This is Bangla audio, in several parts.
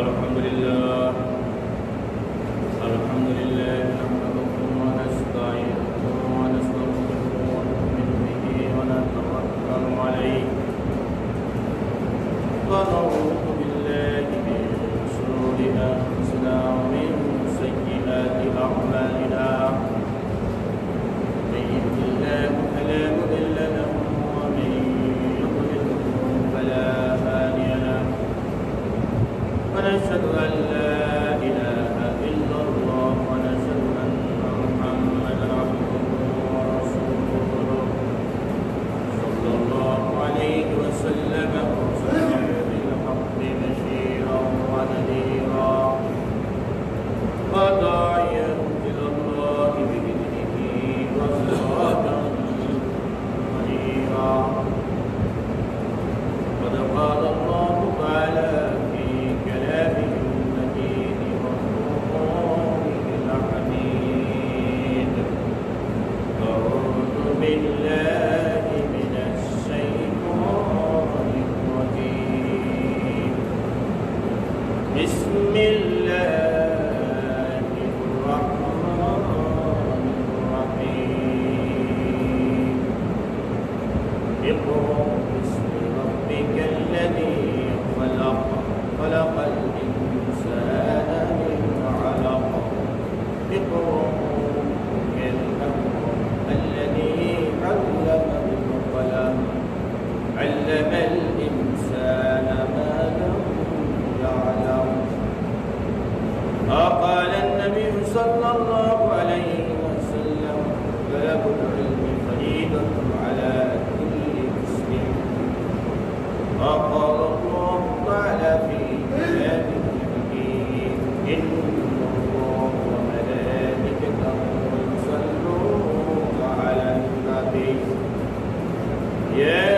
الحمد لله نحمده ونستعينه ونستغفره ونؤمن به ونتوكل عليه ونعوذ بالله من شرور أنفسنا ومن سيئات أعمالنا من يهده الله فلا مضل له ومن يضلل فلا هادي له ونشهد أن لا إله إلا الله ونشهد أن محمدا عبده ورسوله صلى الله عليه وسلم وسلم بالحق بشيرا ونذيرا وداعيا إلى الله بإذنه وسراجا منيرا قد قال الله تعالى في كلامه المجيد وفرقانه الحميد أعوذ بالله من الشيطان الرجيم بسم الله الرحمن الرحيم اقرأ باسم ربك الذي خلق الإنسان من علق اقرأ الذي علم بالقلم علم الإنسان ما لم يعلم وقال النبي صلى الله عليه وسلم طلب العلم فريضة على كل مسلم وقال الله تعالى في كتابه الحكيم إن الله وملائكته يصلون على النبي يا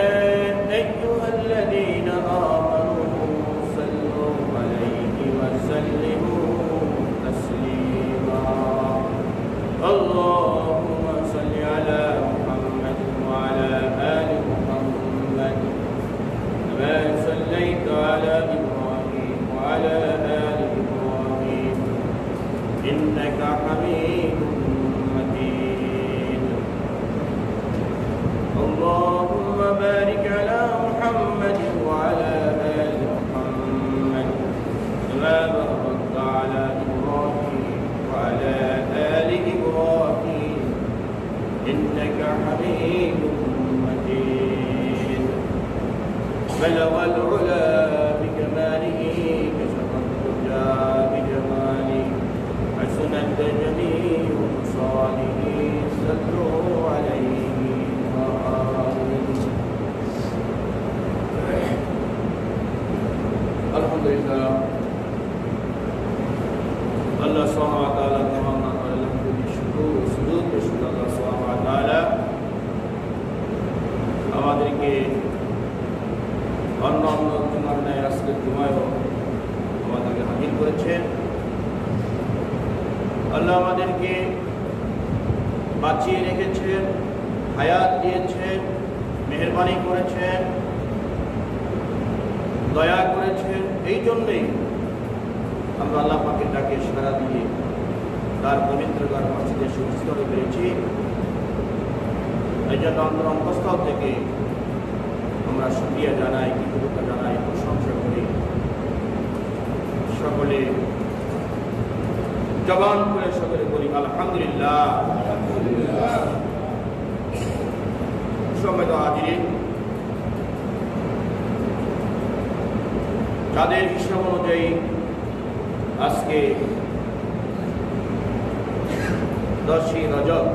أيها الذين آمنوا صلوا عليه وسلموا تسليما اللهم صل على محمد وعلى آل محمد كما صليت على إبراهيم وعلى آل إبراهيم إنك حميد مجيد اللهم بارك على محمد وعلى آل محمد كما باركت على إبراهيم وعلى آل إبراهيم إنك حميد مجيد بلغ العلا بكماله كشف الدجى بجماله حسنت جميع خصاله صلوا عليه وآله الحمد لله الله سبحانه وتعالى تمام الحمد لله সুজুদ পেশ আল্লাহ সুবহানাহু ওয়া তাআলা আমাদেরকে অন্য জুমার ন্যায় আজকের জুমায়ও আমাদেরকে হাজির করেছেন আল্লাহ আমাদেরকে বাঁচিয়ে রেখেছেন হায়াত দিয়েছেন মেহেরবানি করেছেন দয়া করেছেন এই জন্যই আমরা আল্লাহ পাকের ডাকে সাড়া দিয়ে তার পবিত্র ঘর মসজিদে উপস্থিত হতে পেরেছি এই জন্য অন্তরস্থল থেকে আমরা শুকরিয়া জানাই কৃতজ্ঞতা জানাই প্রশংসা করি সকলে জবান করে সকলে বলি আলহামদুলিল্লাহ সম্মানিত হাজিরিন যাদের হিসাব অনুযায়ী আজকে 10ই রজব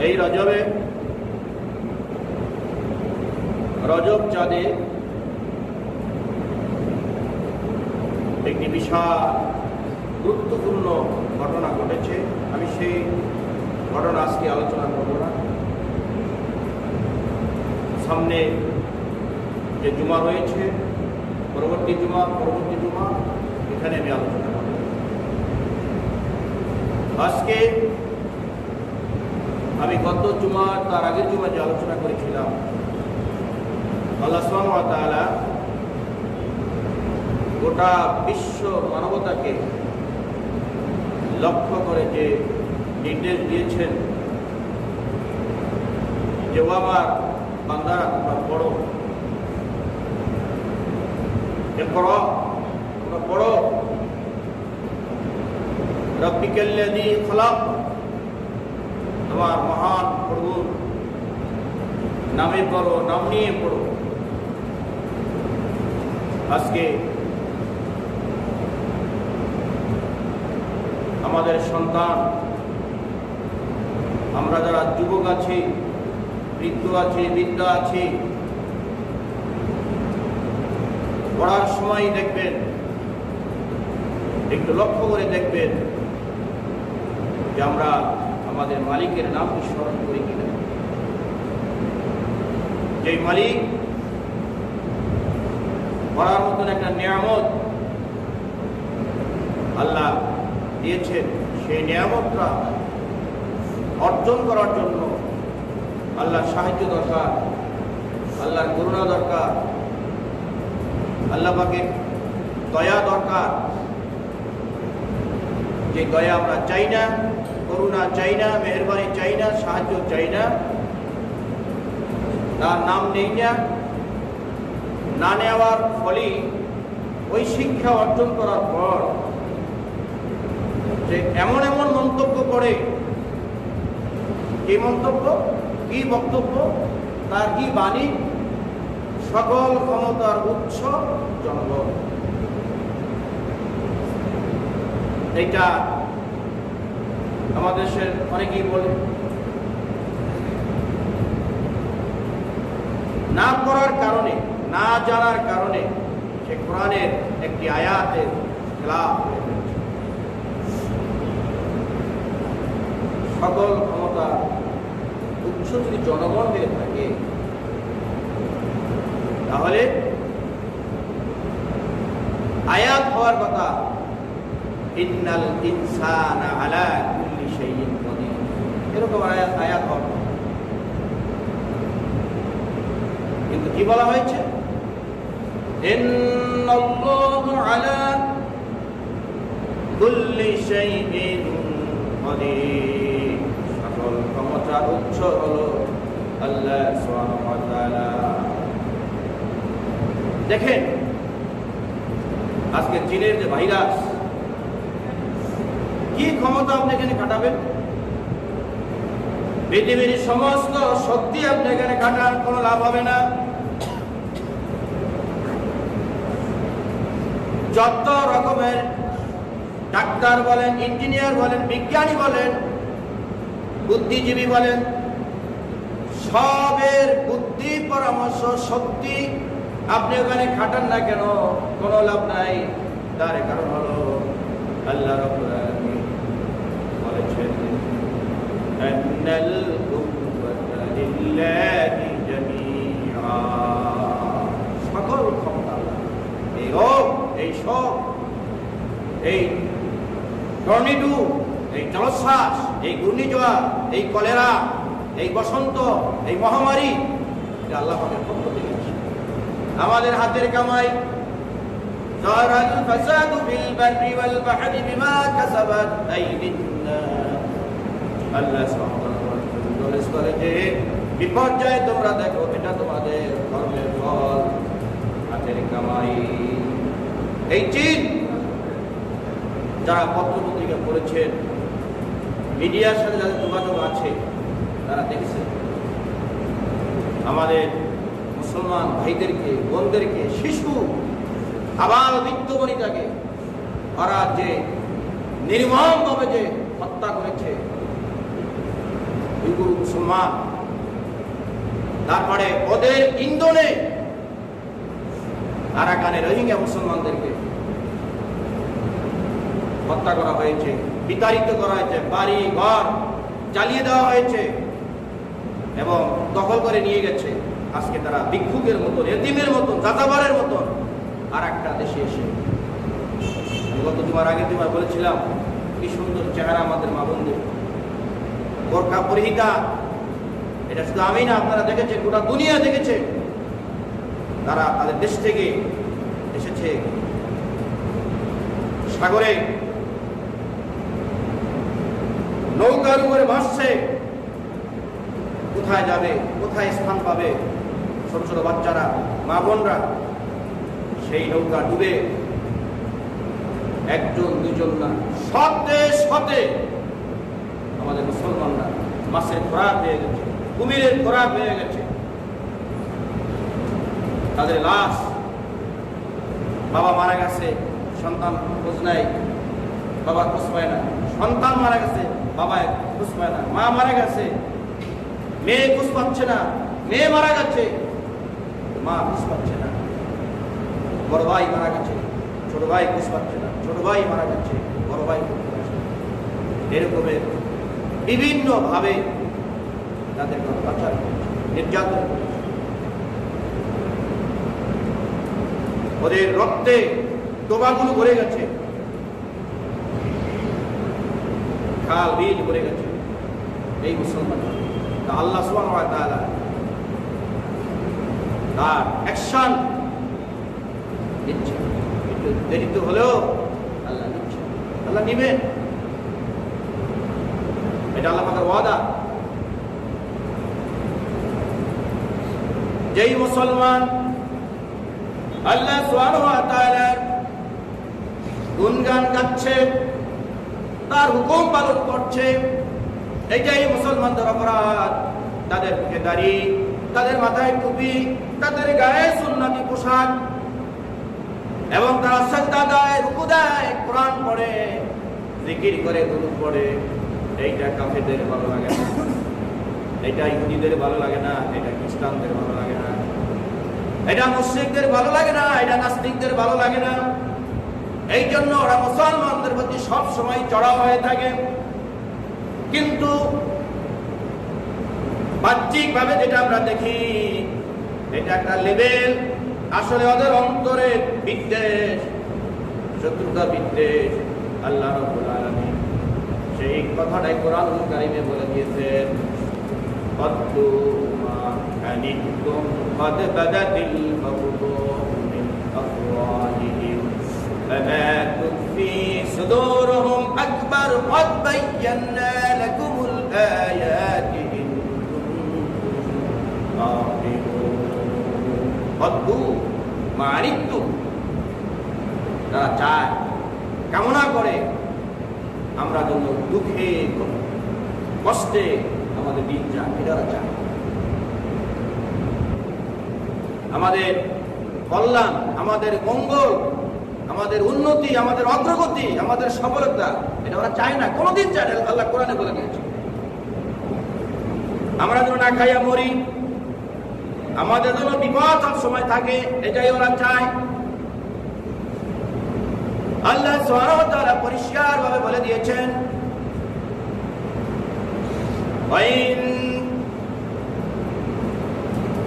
এই রজবে রজব চাঁদে একটি বিশাল গুরুত্বপূর্ণ ঘটনা ঘটেছে আমি সেই ঘটনা আজকে আলোচনা করব না সামনে যে জুমা রয়েছে পরবর্তী জুমা এখানে আমি আলোচনা করব আজকে আমি গত জুমা তার আগের জুমা যে আলোচনা করেছিলাম আল্লাহ সুবহানাহু ওয়া তাআলা গোটা বিশ্ব মানবতাকে লক্ষ্য করে যে নির্দেশ দিয়েছেন যে ও আমার বান্দারা তোমরা পড়ো, তোমরা পড়ো, রব্বিকাল্লাযী খলাক, তোমার মহান প্রভুর নামে পড়ো, নাম নিয়ে পড়ো। আজকে আমাদের সন্তান, আমরা যারা যুবক আছি, বৃদ্ধ আছি, বৃদ্ধা আছি, পড়ার সময় দেখবেন, একটু লক্ষ্য করে দেখবেন যে আমরা আমাদের মালিকের নামকে স্মরণ করি কিনা। যে মালিক পড়ার মতন একটা নিয়ামত আল্লাহ দিয়েছেন, সেই নিয়ামতটা অর্জন করার জন্য আল্লাহর সাহায্য দরকার, আল্লাহর করুণা দরকার, আল্লাহ পাকের দয়া দরকার। যে দয়া আমরা চাই না, করুণা চাই না, মেহেরবানি চাই না, সাহায্য চাই না, তার নাম নেই না নেওয়ার ফলে ওই শিক্ষা অর্জন করার পর যে এমন এমন মন্তব্য করে, কি মন্তব্য, কি বক্তব্য, তার কি বাণী, সকল ক্ষমতার উৎস জনগণ। এটা আমাদের দেশের অনেকেই বলে। না পড়ার কারণে, না জানার কারণে সে কোরআনের একটি আয়াতের খেলাফ হয়ে গেছে। সকল ক্ষমতার উৎস যদি জনগণ হয়ে থাকে, তাহলে আয়াত হওয়ার কথা ইন্নাল ইনসানা আলা কুল্লি শাইইন কাদির, এরকম আয়াত হওয়ার কথা। কিন্তু কি বলা হয়েছে? ইন্নাল্লাহু আলা কুল্লি শাইইন কাদির, সকল ক্ষমতার উৎস হলো আল্লাহ সুবহানাহু ওয়া তাআলা। দেখেন আজকে চীনের যে ভাইরাস, কি ক্ষমতা আপনি এখানে খাটাবেন? পৃথিবীর সমস্ত শক্তি আপনি এখানে খাটান, কোনো লাভ হবে না। যত রকমের ডাক্তার বলেন, ইঞ্জিনিয়ার বলেন, বিজ্ঞানী বলেন, বুদ্ধিজীবী বলেন, সবের বুদ্ধি, পরামর্শ, শক্তি আপনি ওখানে খাটান না কেন, কোনো লাভ নাই। তার কারণ হলো আল্লাহ রাব্বুল আলামিন বলেছেন আন্নাল কুওয়াতা লিল্লাহি জামিআ, সকল ক্ষমতা এই রোগ, এই শোক, এই টর্নেডো, এই জলোচ্ছ্বাস, এই ঘূর্ণিঝড়, এই কলেরা, এই বসন্ত, এই মহামারী, এটা আল্লাহ পাকের পক্ষ থেকে। আমাদের হাতের কামাই। যারাল ফাসাদু ফিল বাররি ওয়াল বাহরি বিমা কাসাবাত আইদিন নাস, আল্লাহ সুবহানাহু ওয়া তাআলা বলে যে বিপর্যয় তোমরা দেখো, এটা তোমাদের কর্মের ফল, হাতের কামাই। এই চীন, যারা পত্র পত্রিকা পড়েছেন, মিডিয়ার সাথে যাদের যোগাযোগ আছে, তারা দেখেছে আমাদের মুসলমান ভাইদেরকে, বোনদেরকে, শিশু, আবার বৃদ্ধ বনিতাকে ওরা যে নির্মমভাবে যে হত্যা করেছে উইগুর মুসলমান। তারপরে ওদের ইন্ধনে আরাকানে রোহিঙ্গা মুসলমানদেরকে হত্যা করা হয়েছে, বিতাড়িত করা হয়েছে, বাড়ি ঘর জ্বালিয়ে দেওয়া হয়েছে এবং দখল করে নিয়ে গেছে। আজকে তারা ভিক্ষুকের মতন, এতিমের মতন, যাযাবরের মতন আর একটা দেশে এসে, গত দুবার আগে দুবার বলেছিলাম কি সুন্দর চেহারা আমাদের মা বোনদের, বোরকা পরিহিতা। এটা শুধু আমি না, আপনারা দেখেছেন, গোটা দুনিয়া দেখেছে। তারা তাদের দেশ থেকে এসেছে সাগরে নৌকার উপরে ভাসছে, কোথায় যাবে, কোথায় স্থান পাবে? ছোট ছোট বাচ্চারা, মা বোনরা। সেই নৌকা ডুবে একজন দুজন না, শতে শতে আমাদের মুসলমানরা মাছের খোরাক হয়ে গেছে, কুমিরের খোরাক হয়ে গেছে। তাদের লাশ, বাবা মারা গেছে, সন্তান খোঁজ নেয়, বাবা খোঁজ পায় না। সন্তান মারা গেছে, বাবা খোঁজ পায় না। মা মারা গেছে, মেয়ে খোঁজ পাচ্ছে না। মেয়ে মারা গেছে, মা খোঁজ পাচ্ছে না। বড় ভাই মারা গেছে, ছোট ভাই খোঁজ পাচ্ছে না। ছোট ভাই মারা গেছে, বড় ভাই খোঁজ পাচ্ছে না। এরকমের বিভিন্ন ভাবে তাদের অত্যাচার, নির্যাতন, ওদের রক্তে ডোবাগুলো ভরে গেছে, খাল বিল ভরে গেছে। এই মুসলমান আল্লাহ সুবহানাহু ওয়া তাআলা তার অ্যাকশন নিচ্ছে। একটু দেরিতে হলেও আল্লাহ নিচ্ছে, আল্লাহ নিবেন। এটা আল্লাহ পাকের ওয়াদা। যেই মুসলমান আল্লাহ সুবহানাহু ওয়া তাআলার গুণগান গাচ্ছে, তার হুকুম পালন করছে, এটাই মুসলমানদের অপরাধ। তাদের মুখে দাড়ি, তাদের মাথায় টুপি, তাদের গায়ে সুন্নতি পোশাক, এবং তারা সাজদা দেয়, রুকু দেয়, কোরআন পড়ে, জিকির করে, দুরূদ পড়ে। এইটা কাফেরদের ভালো লাগে না, এটা ইহুদিদের ভালো লাগে না, এটা খ্রিস্টানদের ভালো লাগে না, এটা মুশরিকদের ভালো লাগে না, এটা নাস্তিকদের ভালো লাগে না। এই জন্য ওরা মুসলমানদের প্রতি সব সময় চড়াও হয়ে থাকে। কিন্তু বাহ্যিক ভাবে যেটা আমরা দেখি, এটা একটা লেভেল। আসলে ওদের অন্তরে বিদ্বেষ, শত্রুতা, বিদ্বেষ। আল্লাহ রাব্বুল আলামিন সেই কথাটাই কোরআনুল কারীমে বলে দিয়েছেন, ওয়াদ্দু মা আনিতুম قد بدت البغضاء من أفواههم فما تخفي صدورهم أكبر قد بينا لكم الآيات إن كنتم تعقلون وَدُّوا مَا عَنِتُّمْ তারা চায়, কামনা করে আমরা যেন দুঃখে কষ্টে আমাদের দিন যায়। এরা চায় আমাদের কল্যাণ, আমাদের মঙ্গল, আমাদের উন্নতি, আমাদের অগ্রগতি, আমাদের সফলতা। এটা ওরা চায় না, কোনোদিন চায় না। আল্লাহ কোরআনে বলে দিয়েছে আমরা যেন না খাইয়া মরি, আমাদের জন্য বিপদ সব সময় থাকে, এটাই ওরা চায়। আল্লাহ সুবহানাহু ওয়া তাআলা পরিষ্কার ভাবে বলে দিয়েছেন, ওয়াইন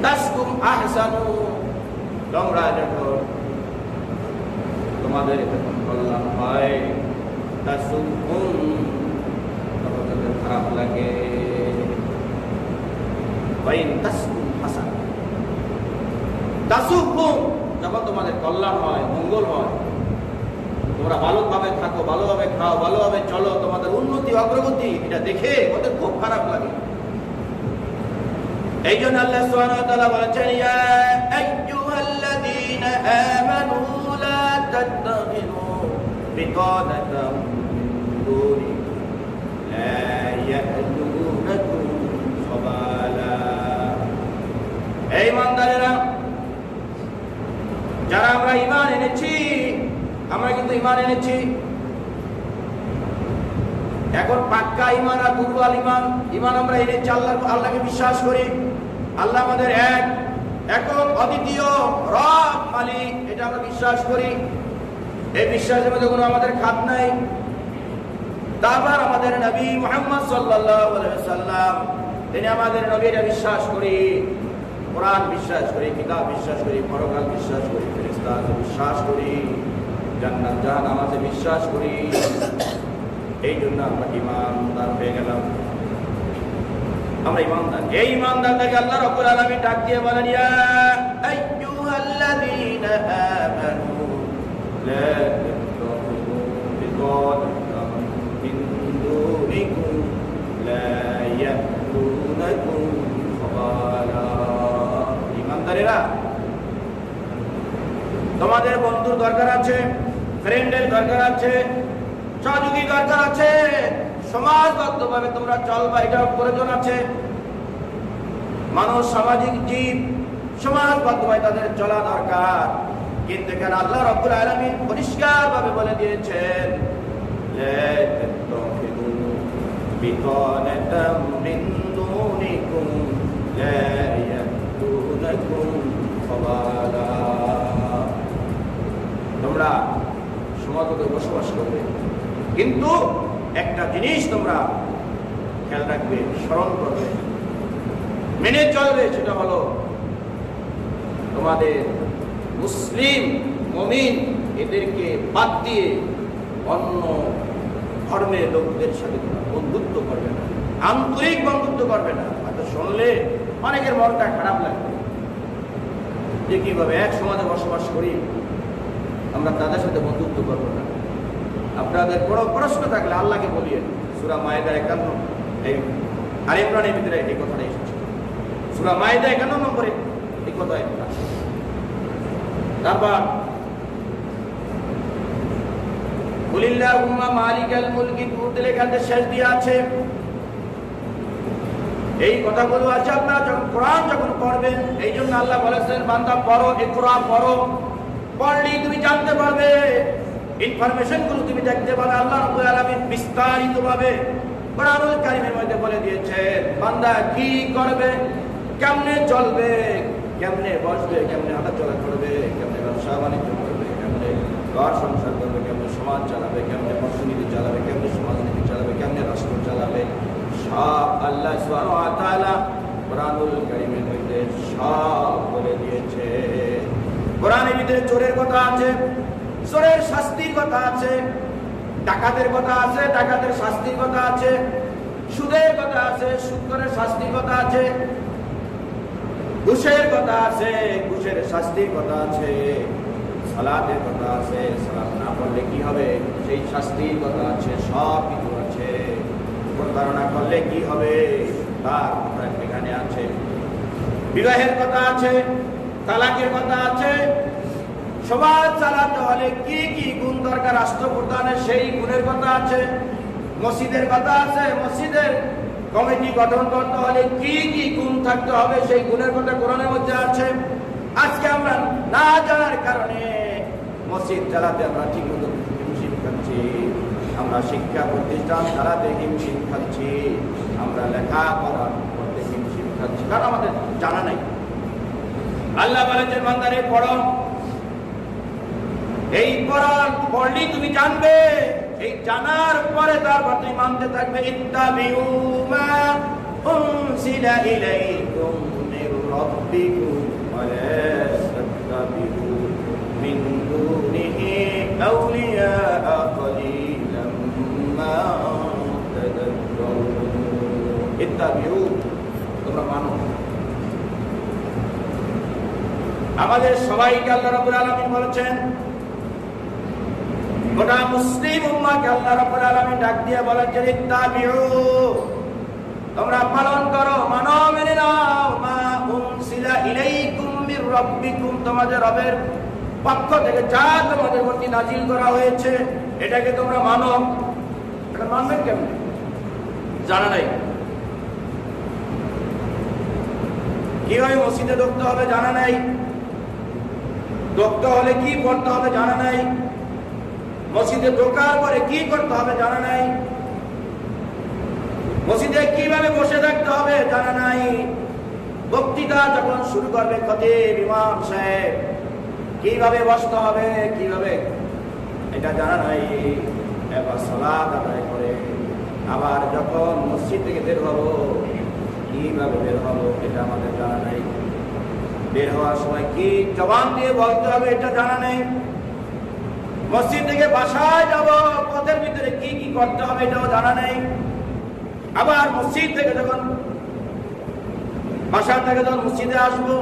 তাসকুম আহসানু, তোমরা যখন তোমাদের যখন কল্যাণ হয়, তাসুকুম, তখন তাদের খারাপ লাগে। ওয়াইন তাসকুম হাসান, তাসুকুম, যখন তোমাদের কল্যাণ হয়, মঙ্গল হয়, তোমরা ভালোভাবে থাকো, ভালোভাবে খাও, ভালোভাবে চলো, তোমাদের উন্নতি, অগ্রগতি, এটা দেখে ওদের খুব খারাপ লাগে। এই জন্য আল্লাহ সুবহানাহু ওয়া তাআলা বলেছেন, ইয়া আইয়ুহাল্লাযীনা আমানু লা তাত্তাখিযু বিতানাতাম মিন দুনি লা ইয়া'লুনাকুম খাবালা। এই ইমানদারেরা, যারা আমরা ঈমান এনেছি, আমরা কিন্তু ঈমান এনেছি। এখন পাক্কা ঈমান আর দুর্বল ঈমান। ঈমান আমরা এনেছি, আল্লাহকে বিশ্বাস করি, আল্লাহ আমাদের এক, একক, অদ্বিতীয় রব, মালিক, এটা আমরা বিশ্বাস করি। এই বিশ্বাসের মধ্যে কোনো আমাদের খাত নাই। তারপর আমাদের নবী মুহাম্মদ সাল্লাল্লাহু আলাইহি ওয়াসাল্লাম, তিনি আমাদের নবী, এটা বিশ্বাস করি। কোরআন বিশ্বাস করি, কিতাব বিশ্বাস করি, পরকাল বিশ্বাস করি, ফেরেশতাকে বিশ্বাস করি, জান্নাত জাহান্নামে বিশ্বাস করি। এই জন্য আমরা ঈমানদার হয়ে গেলাম, আমরা ঈমানদার। এই ঈমানদারদেরকে আল্লাহ রাব্বুল আলামিন ডাক দিয়ে বলেন, ইয়া আইয়ুহাল্লাযীনা আমানু লা তাত্তাখিযু বিতানাতাম মিন দুনিকুম লা ইয়াতুনাকুম খাবালা। ঈমানদারেরা, তোমাদের বন্ধুর দরকার আছে, ফ্রেন্ডের দরকার আছে, সহযোগী দরকার আছে, সমাজবদ্ধভাবে তোমরা চলবা, এটাও প্রয়োজন আছে। মানুষ সামাজিক জীব, সমাজবদ্ধভাবে তাদের চলা দরকার। কিন্তু এখানে আল্লাহ রাব্বুল আলামিন পরিষ্কারভাবে বলে দিয়েছেন, লা তাত্তাখিযু বিতানাতাম মিন দুনিকুম লা ইয়াতুনাকুম খাবালা। তোমরা সমাজে বসবাস করবে, কিন্তু একটা জিনিস তোমরা খেয়াল রাখবে, স্মরণ করবে, মেনে চলবে, সেটা হলো তোমাদের মুসলিম মুমিন এদেরকে বাদ দিয়ে অন্য ধর্মের লোকদের সাথে বন্ধুত্ব করবে না, আন্তরিক বন্ধুত্ব করবে না। হয়তো শুনলে অনেকের মনটা খারাপ লাগবে যে কিভাবে এক সমাজে বসবাস করি, আমরা তাদের সাথে বন্ধুত্ব করবো না। আপনাদের বড় প্রশ্ন থাকলে আল্লাহকে বলিয়ে, সূরা মায়েদা 51 এই আলে ইমরানের ভিতরে এই কথাটা এসেছে, সূরা মায়েদা 51 নম্বরে এই কথা আছে। তারপর কুলিল্লাহুম্মা মালিকাল মুলকি তুতিল, এখানে শেষ দিয়ে আছে এই কথাগুলো আছে। আপনারা যখন কোরআন যখন পড়বেন, এই জন্য আল্লাহ বলেছেন বান্দা পড়ো, ইকরা পড়ো, পড়লেই তুমি জানতে পারবে, ইনফরমেশন গুলো তুমি দেখতে পাবে। আল্লাহ রাব্বুল আলামিন বিস্তারিত ভাবে কোরআনুল কারীমের মধ্যে বলে দিয়েছেন বান্দা কি করবে, কেমনে চলবে, কেমনে বসবে, কেমনে হাঁটাচলা করবে, কেমনে ব্যবসা বাণিজ্য করবে, কেমনে ঘর সংসার করবে, কেমনে সমাজ চালাবে, কেমনে অর্থনীতি চালাবে, কেমনে সমাজনীতি চালাবে, কেমনে রাষ্ট্র চালাবে, সব আল্লাহ সুবহানাহু ওয়া তাআলা কোরআনুল কারীমের মধ্যে সব বলে দিয়েছে। কোরআনের ভিতরে চোরের কথা আছে, চোরের শাস্তির কথা আছে, ডাকাতের কথা আছে, ডাকাতের শাস্তির কথা আছে, সুদের কথা আছে, সুদখোরের শাস্তির কথা আছে, ঘুষের কথা আছে, ঘুষের শাস্তির কথা আছে, সালাতের কথা আছে, সালাত না পড়লে কি হবে সেই শাস্তির কথা আছে, সব কিছু আছে। প্রতারণা করলে কি হবে তার কথা এখানে আছে, বিবাহের কথা আছে, তালাকের কথা আছে, সমাজ চালাতে হলে কি কি গুণ দরকার রাষ্ট্র প্রধানের সেই গুণের কথা আছে, মসজিদের কথা আছে, মসজিদের কমিটি গঠন করতে হলে কি কি গুণ থাকতে হবে সেই গুণের কথা কোরআনের মধ্যে আছে। আজকে আমরা না জানার কারণে মসজিদ চালাতে আমরা ঠিক মতো হিমশিম খাচ্ছি, আমরা শিক্ষা প্রতিষ্ঠান চালাতে হিমশিম খাচ্ছি, আমরা লেখাপড়া করতে হিমশিম খাচ্ছি, কারণ আমাদের জানা নাই। আল্লাহ বলেছেন বান্দারে পড়ো, এই কোরআন পড়লেই তুমি জানবে, এই জানার পরে তারপর তুমি মানতে থাকবে। ইত্তাবিউ মা উনজিলা ইলাইকুম মির রাব্বিকুম ওয়া লা তাত্তাবিউ মিন দুনিহি আউলিয়া কলিলাম মা তাদাক্কারুন। ইত্তাবিউ, তোমরা মানো। আমাদের সবাইকে আল্লাহ রাব্বুল আলামিন বলেছেন, গোটা মুসলিম উম্মাহকে আল্লাহ রাব্বুল আলামিন ডাক দিয়ে বলেছেন ইত্তাবিউ, তোমরা পালন করো, মানো, মেনে নাও, মা উনজিলা ইলাইকুম মির রাব্বিকুম, তোমাদের রবের পক্ষ থেকে যা তোমাদের প্রতি নাজিল করা হয়েছে এটাকে তোমরা মানো। এটা মানবেন কেমনে জানা নাই, কিভাবে মসজিদে ঢুকতে হবে জানা নাই, ঢুকতে হলে কি পড়তে হবে জানা নাই, মসজিদে ঢোকার পরে কি করতে হবে জানা নাই, মসজিদে কিভাবে বসে থাকতে হবে জানা নাই, বক্তৃতা যখন শুরু করবে খতিব ইমাম সাহেব কিভাবে বসতে হবে, কিভাবে, এটা জানা নাই। এবার সালাত আদায় করে আবার যখন মসজিদ থেকে বের হবো কিভাবে বের হবো এটা আমাদের জানা নাই, বের হওয়ার সময় কি জবান দিয়ে বলতে হবে এটা জানা নেই, মসজিদ থেকে বাসায় যাব পথের ভিতরে কি কি করতে হবে এটাও জানা নেই, আবার মসজিদ থেকে যখন বাসা থেকে যখন মসজিদে আসবো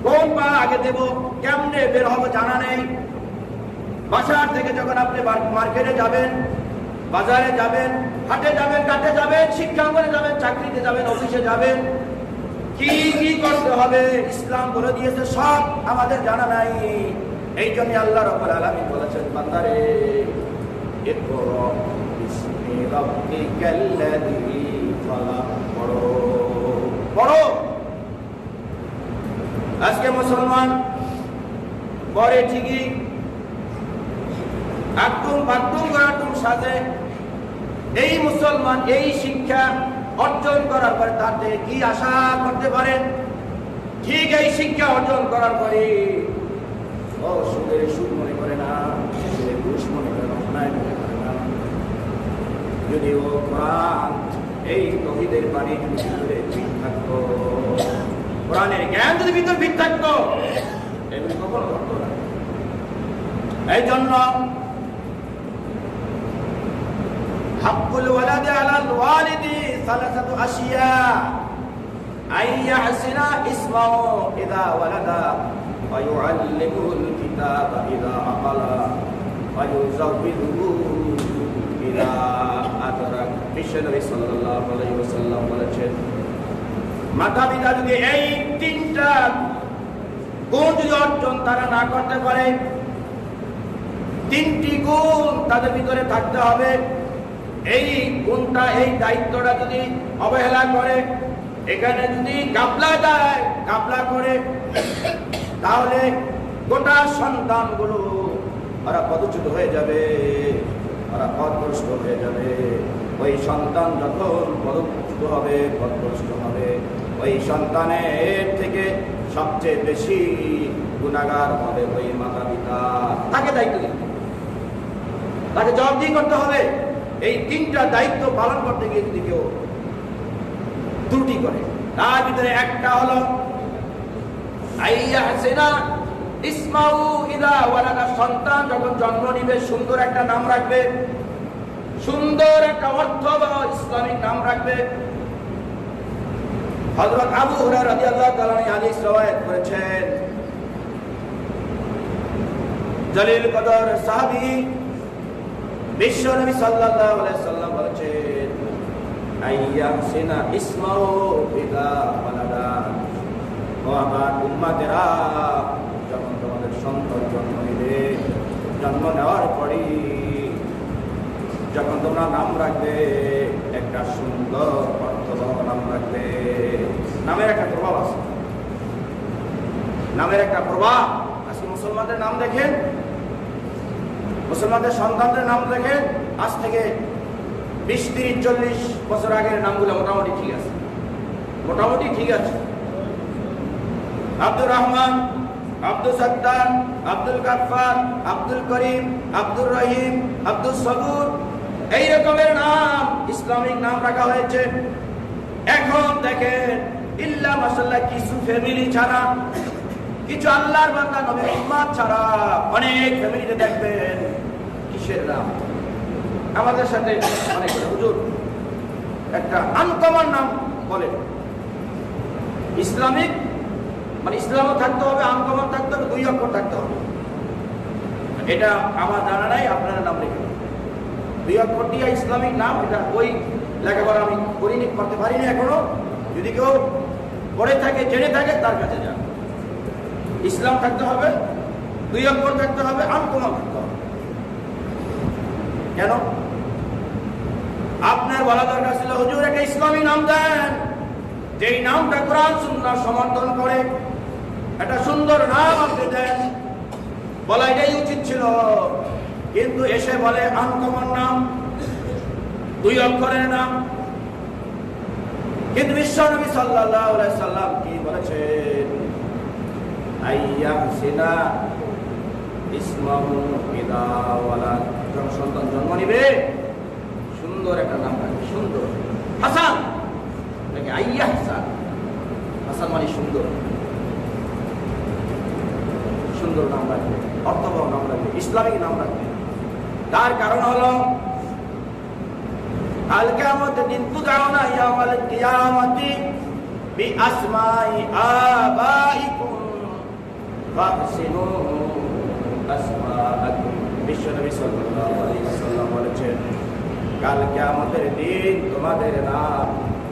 কোন পা আগে দেব, কেমনে বের হবো জানা নেই। বাসার থেকে যখন আপনি মার্কেটে যাবেন, বাজারে যাবেন, হাটে যাবেন, ঘাটে যাবেন, শিক্ষাঙ্গনে যাবেন, চাকরিতে যাবেন, অফিসে যাবেন, কি কি করতে হবে ইসলাম বলে দিয়েছে, সব আমাদের জানা নাই। এই জন্য আল্লাহ রাব্বুল আলামিন বলেছেন, বান্দারে ইকরা বিসমি রাব্বিকাল্লাযী খালাক, পড়ো। আজকে মুসলমান পরে ঠিকই আক্রম বাক্রম করাটুম সাথে এই মুসলমান এই শিক্ষা অর্জন করার পরে তাতে কি আশা করতে পারেন? ঠিক এই শিক্ষা অর্জন করার পরে ও সুদের সুদ মনে করে না, সুদের ঘুষ মনে করে না, অন্যায় মনে করে না। যদি ও কোরআন এই তৌহিদের বাণী ভিতরে ঠিক থাকতো, কোরআনের জ্ঞান যদি ভিতরে ঠিক থাকতো, এগুলি কখনো করতো না। এই জন্য হাক্কুল ওয়ালাদি আলাল ওয়ালিদি সালাসাতু আশিয়া, আইয়াহসিনা ইসমাহু ইযা ওয়ালাদা ওয়া ইউআল্লিমুল কিতাবা ইযা আকালা ওয়া ইউযাওবিজুহু ইযা আদরাক। বিশ্বনবী সাল্লাল্লাহু আলাইহি ওয়াসাল্লাম বলেছেন, মাতা পিতা যদি এই তিনটা গুণ যদি অর্জন তারা না করতে পারে, তিনটি গুণ তাদের ভিতরে থাকতে হবে, এই গুণটা এই দায়িত্বটা যদি অবহেলা করে, এখানে যদি গাফলা দেয়, গাফলা করে, তাহলে গোটা সন্তানগুলো ওরা পদচ্যুত হয়ে যাবে, ওরা পথভ্রষ্ট হয়ে যাবে। ওই সন্তান যখন পদচ্যুত হবে, পথভ্রষ্ট হবে, ওই সন্তানের থেকে সবচেয়ে বেশি গুনাহগার হবে ওই মাতা পিতা। তাকে দায়িত্ব দিতে, তাকে জবাবদিহি করতে হবে। এই তিনটা দায়িত্ব পালন করতে গিয়ে যদি কেউ ত্রুটি করে, তার ভিতরে একটা হলো আইয়াহসিনা ইসমাহু ইযা ওয়ালাদা, সন্তান যখন জন্ম নিবে সুন্দর একটা নাম রাখবে, সুন্দর একটা অর্থবহ ইসলামিক নাম রাখবে। হযরত আবু হুরায়রা রাদিয়াল্লাহু তাআলা হাদিস রওয়ায়াত করেছেন, জলিল কদর সাহাবী বিশ্বনবী সাল্লাল্লাহু আলাইহি ওয়াসাল্লাম বলেছেন, আইয়াহসিনা ইসমাহু ইযা ওয়ালাদা, ও আমার উম্মতেরা, যখন তোমাদের সন্তান জন্ম নেবে, জন্ম নেওয়ার পরই যখন তোমরা নাম রাখবে, একটা সুন্দর অর্থবহ নাম রাখবে। নামের একটা প্রভাব আছে, নামের একটা প্রভাব। আজকে মুসলমানদের নাম দেখেন, মুসলমানদের সন্তানদের নাম দেখেন, আজ থেকে 20, 30, 40 বছর আগের নামগুলো মোটামুটি ঠিক আছে, মোটামুটি ঠিক আছে। আব্দুর রহমান, আব্দুল সত্তার, আব্দুল গাফফার, আব্দুল করিম, আব্দুর রহিম, আব্দুল সবুর, এই রকমের নাম ইসলামিক নাম রাখা হয়েছে। এখন দেখেন, ইল্লা মাশাআল্লাহ কিছু ফ্যামিলি ছাড়া, কিছু আল্লাহর বান্দা নবীর উম্মত ছাড়া অনেক ফ্যামিলিতে দেখবেন কিসের নাম আমাদের সাথে অনেক হুজুর একটা আনকমন নাম বলে। ইসলামিক মানে ইসলামও থাকতে হবে, আনকমন থাকতে হবে, 2 অক্ষর থাকতে হবে। এটা আমার জানা নাই, আপনারা নাম লিখে 2 অক্ষর দিয়ে ইসলামিক নাম। এটা ওই লেখাপড়া আমি করিনি, করতে পারিনি এখনো। যদি কেউ পড়ে থাকে, জেনে থাকে, তার কাছে যান। ইসলাম থাকতে হবে, 2 অক্ষর থাকতে হবে, আনকমন থাকতে হবে। কেন? আপনার বলা দরকার ছিল, হুজুর একটা ইসলামী নাম দেন, যেই নামটা কোরআন সুন্নাহ সমর্থন করে, একটা সুন্দর নাম আপনি দেন, বলা এটাই উচিত ছিল। কিন্তু এসে বলে আনকমন নাম, 2 অক্ষরের নাম। কিন্তু বিশ্বনবী সাল্লাল্লাহু আলাইহি সাল্লাম কি বলেছেন? আইয়াহসিনা ইসমাহু ইযা ওয়ালাদ, যখন সন্তান জন্ম নিবে সুন্দর একটা নাম রাখবে, সুন্দর। হাসান, নাকি আইয়াহসান, হাসান মানে সুন্দর, সুন্দর নাম রাখবে, অর্থবহ নাম রাখবে, ইসলামিক নাম রাখবে। তার কারণ হলো কাল কিয়ামতের দিন তুদআউনা ইয়াওমাল কিয়ামাতি বিআসমাই আবাইকুম ফাহসিনু আসমাআকুম বিশ্বনবী সাল্লাল্লাহু আলাইহি ওয়াসাল্লাম বলেছেন, কাল কিয়ামতের দিন তোমাদের নাম,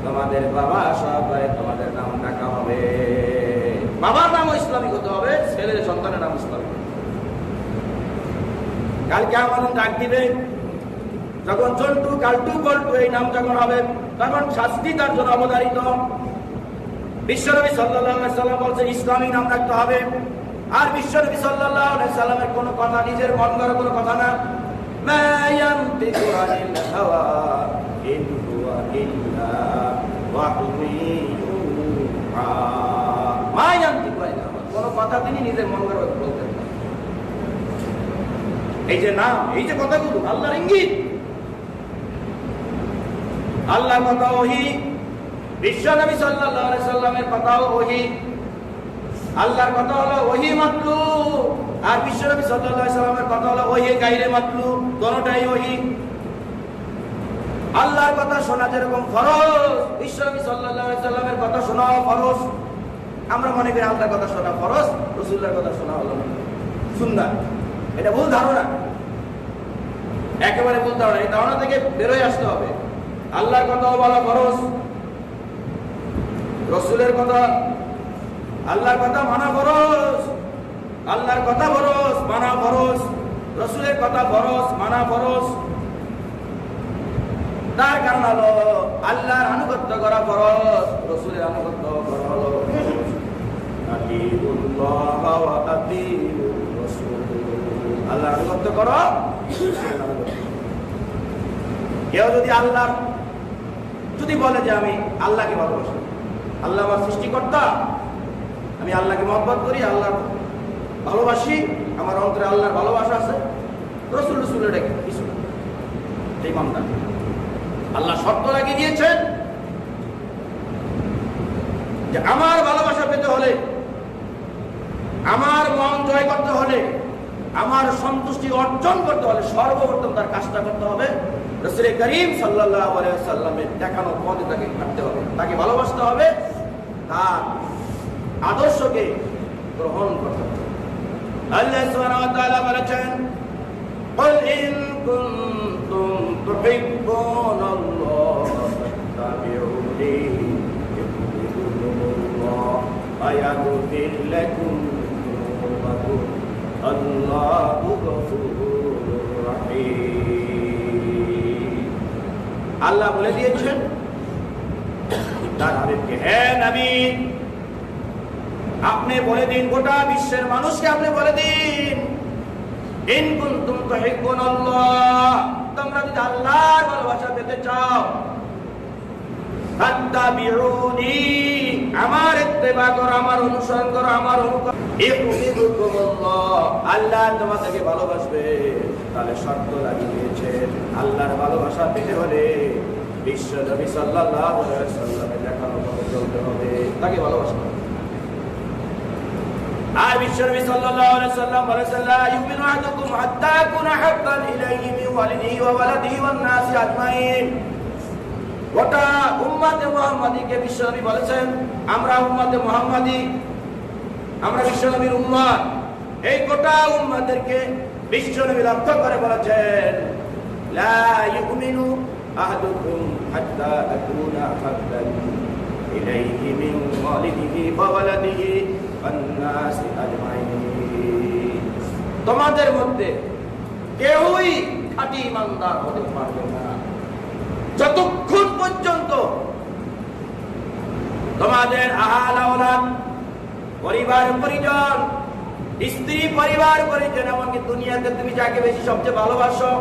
তোমাদের বাবা সহকারে তোমাদের নাম ডাকা হবে। বাবার নাম ইসলামিক হতে হবে, ছেলের সন্তানের নাম ইসলামিক। কাল কিয়ামত ডাক দিবে, যখন জন্টু কালটু পল্টু এই নাম যখন হবে, তখন শাস্তি তার জন্য অবধারিত। বিশ্বনবী সাল্লাল্লাহু আলাইহি ওয়াসাল্লাম বলছেন ইসলামী নাম রাখতে হবে। আর বিশ্বনবী সাল্লাল্লাহু আলাইহি ওয়াসাল্লামের কোনো কথা নিজের মন গড়া কোনো কথা না। মা ইয়ানতিকু আনিল হাওয়া ইন হুয়া ইল্লা ওয়াহয়ুহা। মা ইয়ানতিকু আনিল হাওয়া, কোনো কথা তিনি নিজের মন গড়া বলতেন না। এই যে নাম, এই যে কথাগুলো আল্লাহর ইঙ্গিত, আল্লাহর কথা ওহী, বিশ্বনবী সাল্লাল্লাহু আলাইহি সাল্লামের কথাও ওহী। আল্লাহর কথা হলো ওহী মাতলুব, আর বিশ্বনবী সাল্লাল্লাহু আলাইহি সাল্লামের কথা হলো ওহী গায়রে মাতলুব, দুটোটাই ওহী। আল্লাহর কথা শোনা যেরকম ফরজ, বিশ্বনবী সাল্লাল্লাহু আলাইহি সাল্লামের কথা শোনাও ফরজ। আমরা মনে করি আল্লাহর কথা শোনা ফরজ, রাসূলুল্লাহর কথা শোনা হলো সুন্নাত। এটা ভুল ধারণা, একেবারে ভুল ধারণা। এই ধারণা থেকে বেরোয় আসতে হবে। আল্লাহর কথাও বলা ফরজ, রাসূলের কথা, আল্লাহর কথা মানা ফরজ, আল্লাহর কথা ফরজ মানা ফরজ, রাসূলের কথা ফরজ মানা ফরজ। তার কারণ হলো আল্লাহর আনুগত্য করা ফরজ, রাসূলের আনুগত্য করা হলো আতিউল্লাহ ওয়া আতিউর রাসূল। আল্লাহর আনুগত্য করো, কেউ যদি আল্লাহ যদি বলে যে আমি আল্লাহকে ভালোবাসি, আল্লাহ আমার সৃষ্টিকর্তা, আমি আল্লাহকে মহব্বত করি, আল্লাহ ভালোবাসি, আমার অন্তরে আল্লাহর ভালোবাসা আছে, রাসূলের ডেকে কিছু এই মামলা আল্লাহ শর্ত লাগিয়ে দিয়েছেন যে আমার ভালোবাসা পেতে হলে, আমার মন জয় করতে হলে, আমার সন্তুষ্টি অর্জন করতে হলে সর্বপ্রথম তার কাজটা করতে হবে রাসূল করিম সাল্লাল্লাহু আলাইহি ওয়াসাল্লামের দেখানো পথে তাকে হাঁটতে হবে, তাকে ভালোবাসতে হবে, তার আদর্শকে গ্রহণ করতে হবে। আল্লাহ সুবহানাহু ওয়া তাআলা বলেছেন, কুল ইন কুনতুম তুহিব্বুনাল্লাহ ফাত্তাবিউনি ইউহিব্বুকুমুল্লাহ ওয়া ইয়াগফির লাকুম যুনুবাকুম আল্লাহু গফুরুর রাহিম। আল্লাহ বলে দিয়েছেন তার হাবিবকে, হে নবী আপনি বলে দিন, গোটা বিশ্বের মানুষকে আপনি বলে দিন, ইন কুনতুম তুহিব্বুনাল্লাহ, তোমরা যদি আল্লাহর ভালোবাসা পেতে চাও, ফাত্তাবিউনি, আমার ইত্তেবা করো, আমার অনুসরণ করো, আমার অনুকরণ, ইউহিব্বুকুমুল্লাহ, আল্লাহ তোমাদেরকে ভালোবাসবে। তাহলে শর্ত লাগিয়ে দিয়েছেন, আল্লাহর ভালোবাসা পেতে হলে বিশ্ব নবী সাল্লাল্লাহু আলাইহি ওয়াসাল্লামের দেখানো পথে চলতে হবে, তাকে ভালোবাসতে হবে। আর বিশ্ব নবী সাল্লাল্লাহু আলাইহি ওয়াসাল্লাম বলেছেন, লা ইউমিনু আহাদুকুম হাত্তা ইয়াকুনা হাক্কান ইলাইহি মিন ওয়ালিদিহি ওয়া ওয়ালাদিহি ওয়ান নাসি আজমাইন। গোটা উম্মতে মুহাম্মাদীকে বিশ্ব নবী বলেছেন, আমরা উম্মতে মুহাম্মাদী, আমরা বিশ্ব নবীর উম্মত, এই গোটা উম্মতদেরকে বিশ্ব নবী লক্ষ্য করে বলেছেন, লা ইউমিনু আহাদুকুম হাত্তা আকুনা হাক্কান ইলাইহি মিন ওয়ালিদিহি ওয়া ওয়ালাদিহি ওয়ান নাসি আজমাইন। তোমাদের মধ্যে কেউই খাঁটি ইমানদার হতে পারবে না যতক্ষণ পর্যন্ত তোমাদের আহাল আওলাদ, পরিবার পরিজন, স্ত্রী পরিবার পরিজন, এমনকি দুনিয়াতে তুমি যাকে বেশি সবচেয়ে ভালোবাসো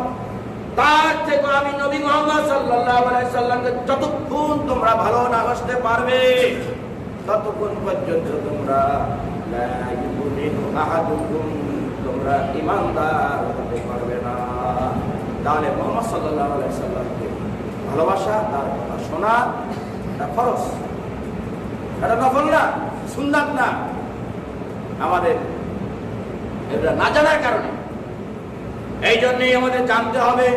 তার থেকে আমি নবী মুহাম্মদ সাল্লাল্লাহু আলাইহি সাল্লামকে যতক্ষণ তোমরা ভালো না বাসতে পারবে ততক্ষণ পর্যন্ত তোমরা লা ইউমিনু আহাদুকুম, তোমরা ঈমানদার হতে পারবে না। তাহলে মুহাম্মদ সাল্লাল্লাহু আলাইহি সাল্লামকে ভালোবাসা, তার কথা শোনা, এটা ফরজ, এটা নফল না, সুন্নাত না। আমাদের এটা না জানার কারণে, এই জন্যই আমাদের জানতে হবে।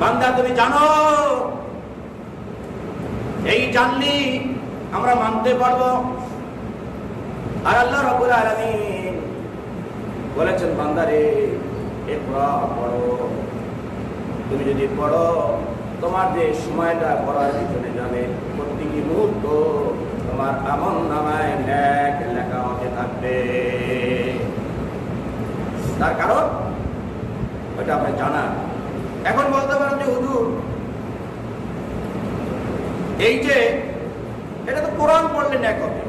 বান্দা তুমি জানো, এই জানলি আমরা মানতে পারবো। আর আল্লাহ রাব্বুল আলামিন বলেছেন বান্দারে ইকরা পড়ো, তুমি যদি পড়ো তোমার যে সময়টা পড়ার পিছনে যাবে প্রতিটি মুহূর্ত তোমার আমলনামায় নেক লেখা হতে থাকবে। তার কারণ ওইটা আপনি জানা। এখন বলতে পারেন যে হুজুর এই যে এটা তো কোরআন পড়লে ন্যাক হবে,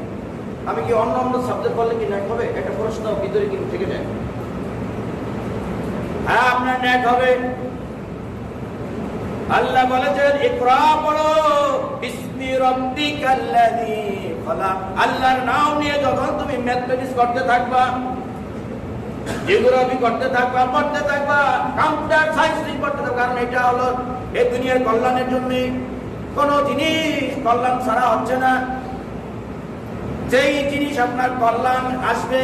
আমি কি অন্য অন্য সাবজেক্ট পড়লে কি ন্যাক হবে? একটা প্রশ্ন ভিতরে কিন্তু থেকে যায়। হ্যাঁ, আপনার ন্যাক হবে। আল্লাহ বলেছেন ইকরা পড়ো বিসমি রাব্বিকাল্লাযী খালাক। আল্লাহর নাম নিয়ে যখন তুমি ম্যাথমেটিক্স করতে থাকবা, জিওগ্রাফি করতে থাকবা, পড়তে থাকবা, কম্পিউটার সায়েন্স পড়তে থাকবা, কারণ এটা হলো এই দুনিয়ার কল্যাণের জন্য। কোন জিনিস কল্যাণ ছাড়া হচ্ছে না। যেই জিনিস আপনার কল্যাণ আসবে,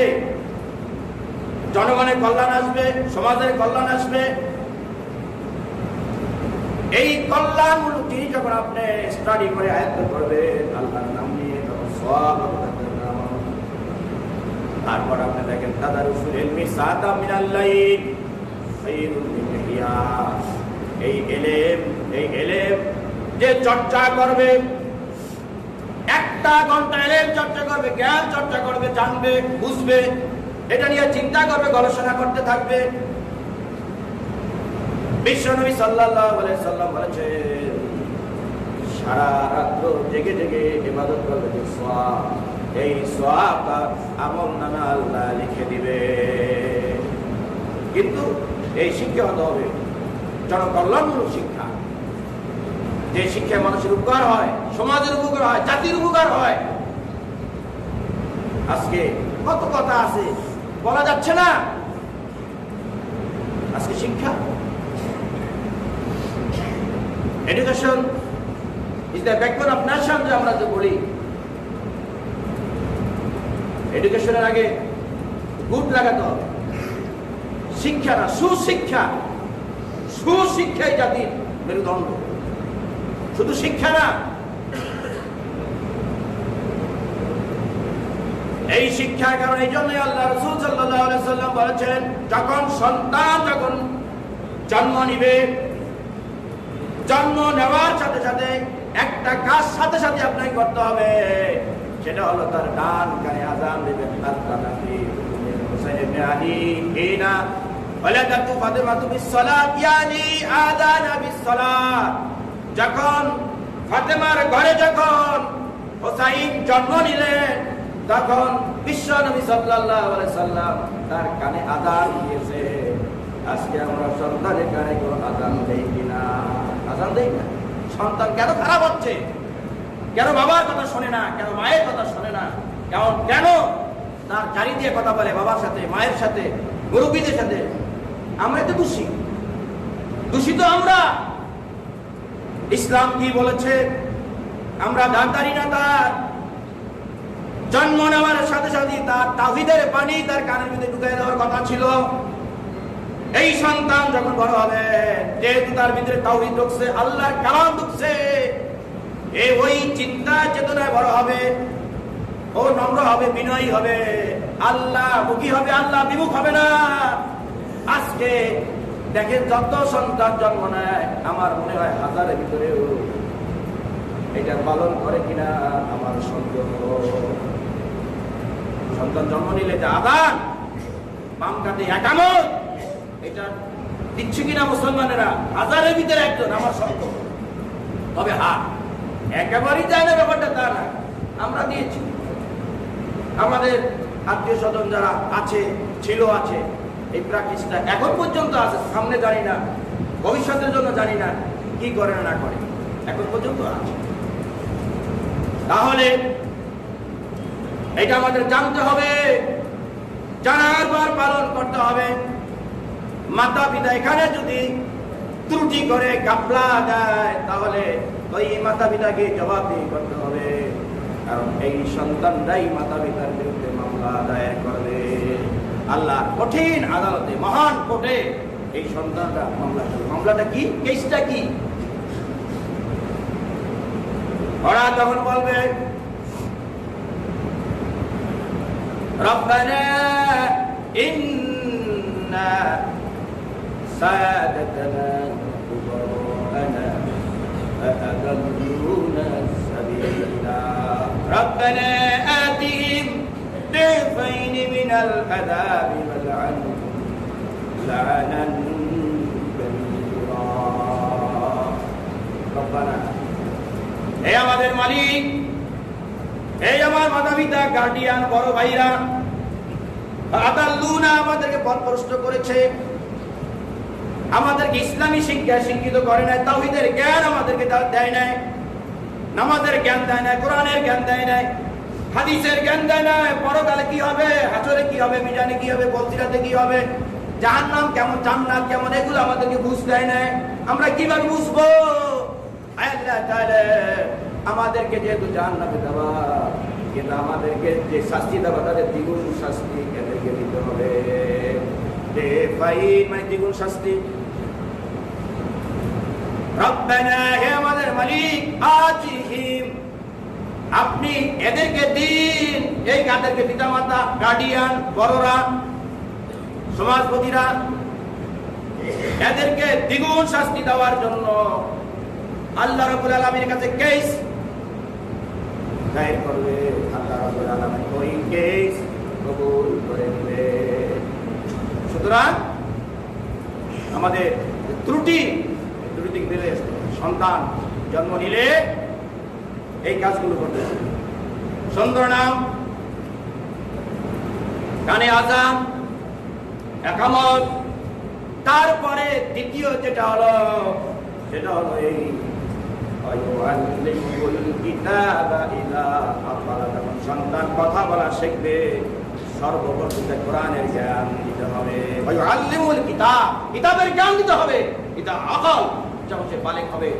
জনগণের কল্যাণ আসবে, সমাজের কল্যাণ আসবে, এই কল্যাণমূলক জিনিস যখন আপনি স্টাডি করে আয়ত্ত করবেন আল্লাহর নাম নিয়ে, তখন সওয়াব হবে। তারপর আপনি দেখেন তাদারুসুল ইলমি সাআতা মিনাল লাইল খায়রুম মিন হিয়াস। এই ইলম যে চর্চা করবে, একটা ঘন্টা ইলম চর্চা করবে, জ্ঞান চর্চা করবে, জানবে, বুঝবে, এটা নিয়ে চিন্তা করবে, গবেষণা করতে থাকবে। বিশ্বনবী সাল্লাল্লাহু আলাইহি সাল্লাম বলেছেন সারা রাত জেগে জেগে ইবাদত করবে, সওয়াব, এই সওয়াবটা আমলনামা আল্লাহ লিখে দিবে। কিন্তু এই শিক্ষা হতে হবে জনকল্যাণমূলক শিক্ষা, যে শিক্ষায় মানুষের উপকার হয়, সমাজের উপকার হয়, জাতির উপকার হয়। আজকে কত কথা আছে বলা যাচ্ছে না। আজকে শিক্ষা, education is the backbone of nation, যে আমরা যে বলি। এডুকেশনের আগে গুড লাগাতে হবে, শিক্ষা না, সুশিক্ষা। সুশিক্ষাই জাতির মেরুদণ্ড, শুধু শিক্ষা না। এই শিক্ষার কারণে এই জন্যই আল্লাহ রাসূল সাল্লাল্লাহু আলাইহি সাল্লাম বলেছেন যখন সন্তান যখন জন্ম নিবে, জন্ম নেওয়ার সাথে সাথে একটা কাজ সাথে সাথে আপনাকে করতে হবে, সেটা হলো তার ডান কানে আযান দিবেন। আল-কানাফি হুসাইন ইবনে আলী হিনা ওয়ালাদাতু ফাতিমাতু বিস-সালাত ইয়ানি আযান বিস-সালাত। যখন ফাতেমার ঘরে যখন হুসাইন জন্ম নিলেন, তখন বিশ্ব নবী সাল্লাল্লাহু আলাইহি সাল্লাম তার কানে আযান দিয়েছে। আজকে আমরা সন্তানের কানে কোনো আযান দেই কিনা? আযান দেই না। সন্তান কেন খারাপ হচ্ছে? কেন বাবার কথা শোনে না? কেন মায়ের কথা শোনে না? কেন তার গাড়ি দিয়ে কথা বলে বাবার সাথে, মায়ের সাথে, মুরব্বীদের সাথে? আমরা তো দোষী, দূষিত আমরা। ইসলাম কি বলেছে? আমরা জানতারি না। তার জন্ম নেওয়ার সাথে সাথে তার তাওহীদের পানি তার কানের ভিতরে ঢুকিয়ে দেওয়ার কথা ছিল। এই সন্তান যখন বড় হবে, যেহেতু তার ভিতরে তাওহীদ ঢুকছে, আল্লাহর কালাম ঢুকছে, ওই চিন্তা চেতনায় বড় হবে, ও নম্র হবে, বিনয়ী হবে, আল্লাহ মুখী হবে, আল্লাহ বিমুখ হবে না। আজকে দেখেন যত সন্তান জন্ম নেয়, আমার মনে হয় হাজারের ভিতরেও এটা পালন করে কিনা আমার সন্দেহ। সন্তান জন্ম নিলে যে আযান, বাম কাঁধে একামত, এটা দিচ্ছে কিনা মুসলমানেরা? হাজারের ভিতরে একজন, আমার সন্দেহ। তবে হ্যাঁ, একেবারেই যায় না ব্যাপারটা তা না, আমরা দিয়েছি। আমাদের আত্মীয় স্বজন যারা আছে, ছিল, আছে, এই প্র্যাকটিসটা এখন পর্যন্ত আছে। সামনে জানি না, ভবিষ্যতের জন্য জানি না কি করে না করে, এখন পর্যন্ত আছে। তাহলে এটা আমাদের জানতে হবে, জানার পর পালন করতে হবে। মাতা পিতা এখানে যদি ত্রুটি করে, গাফলা দেয়, তাহলে ওই মাতা পিতাকে জবাবদিহি করতে হবে। কারণ এই সন্তানরাই মাতা পিতার বিরুদ্ধে মামলা দায়ের করবে আল্লাহ কঠিন আদালতে, মহান কোর্টে। এই সন্তানরা মামলাটা কি, কেসটা কি? ওরা তখন বলবে রব্বানা سادتنا وكبراءنا فأضلونا السبيلا ربنا آتهم ضعفين من العذاب والعنهم لعنا كبيرا ربنا হে আমাদের মালিক, এই আমার মাতা পিতা, গার্ডিয়ান, বড় ভাইরা, আদাল্লুনা আমাদেরকে পথভ্রষ্ট করেছে, আমাদেরকে ইসলামী শিক্ষা শিক্ষিত করে নাই, তাওহীদের জ্ঞান আমাদেরকে দেয় নাই, নামাজের জ্ঞান দেয় নাই, কোরআনের জ্ঞান দেয় নাই, হাদিসের জ্ঞান দেয় নাই, পরকালে কি হবে, হাসরে কি হবে, মিজানে কি হবে, বলসিরাতে কি হবে, জাহান্নাম কেমন, জান্নাত কেমন, এগুলো আমাদেরকে বুঝ দেয় নাই। আমরা কিভাবে বুঝবো? আল্লাহ তাআলা আমাদেরকে যেহেতু জান্নাতে দেওয়া, কিন্তু আমাদেরকে যে শাস্তি দেওয়া, তাদের দ্বিগুণ শাস্তি এদেরকে দিতে হবে। মানে দ্বিগুণ শাস্তি। রব্বানা, হে আমাদের মালিক, আতিহিম, আপনি এদেরকে দিন, এই কাদেরকে, পিতা মাতা, গার্ডিয়ান, বড়রা, সমাজপতিরা, এদেরকে দ্বিগুণ শাস্তি দেওয়ার জন্য আল্লাহ রাব্বুল আলামিনের কাছে কেস দায়ের করবে। আল্লাহ রাব্বুল আলামিন ওই কেস কবুল করে নেবে। সুতরাং আমাদের ত্রুটি দিলে, সন্তান জন্ম নিলে এই কাজগুলো করতে হবে। সুন্দর নাম, কানে আযান, একামত, তারপরে দ্বিতীয় যেটা হলো সেটা হলো এই সন্তান কথা বলা শিখবে, সর্বপ্রথম কোরআনের জ্ঞান দিতে হবে। কিতাবের জ্ঞান দিতে হবে। এটা আকল, যখন সে বালেগ হবে,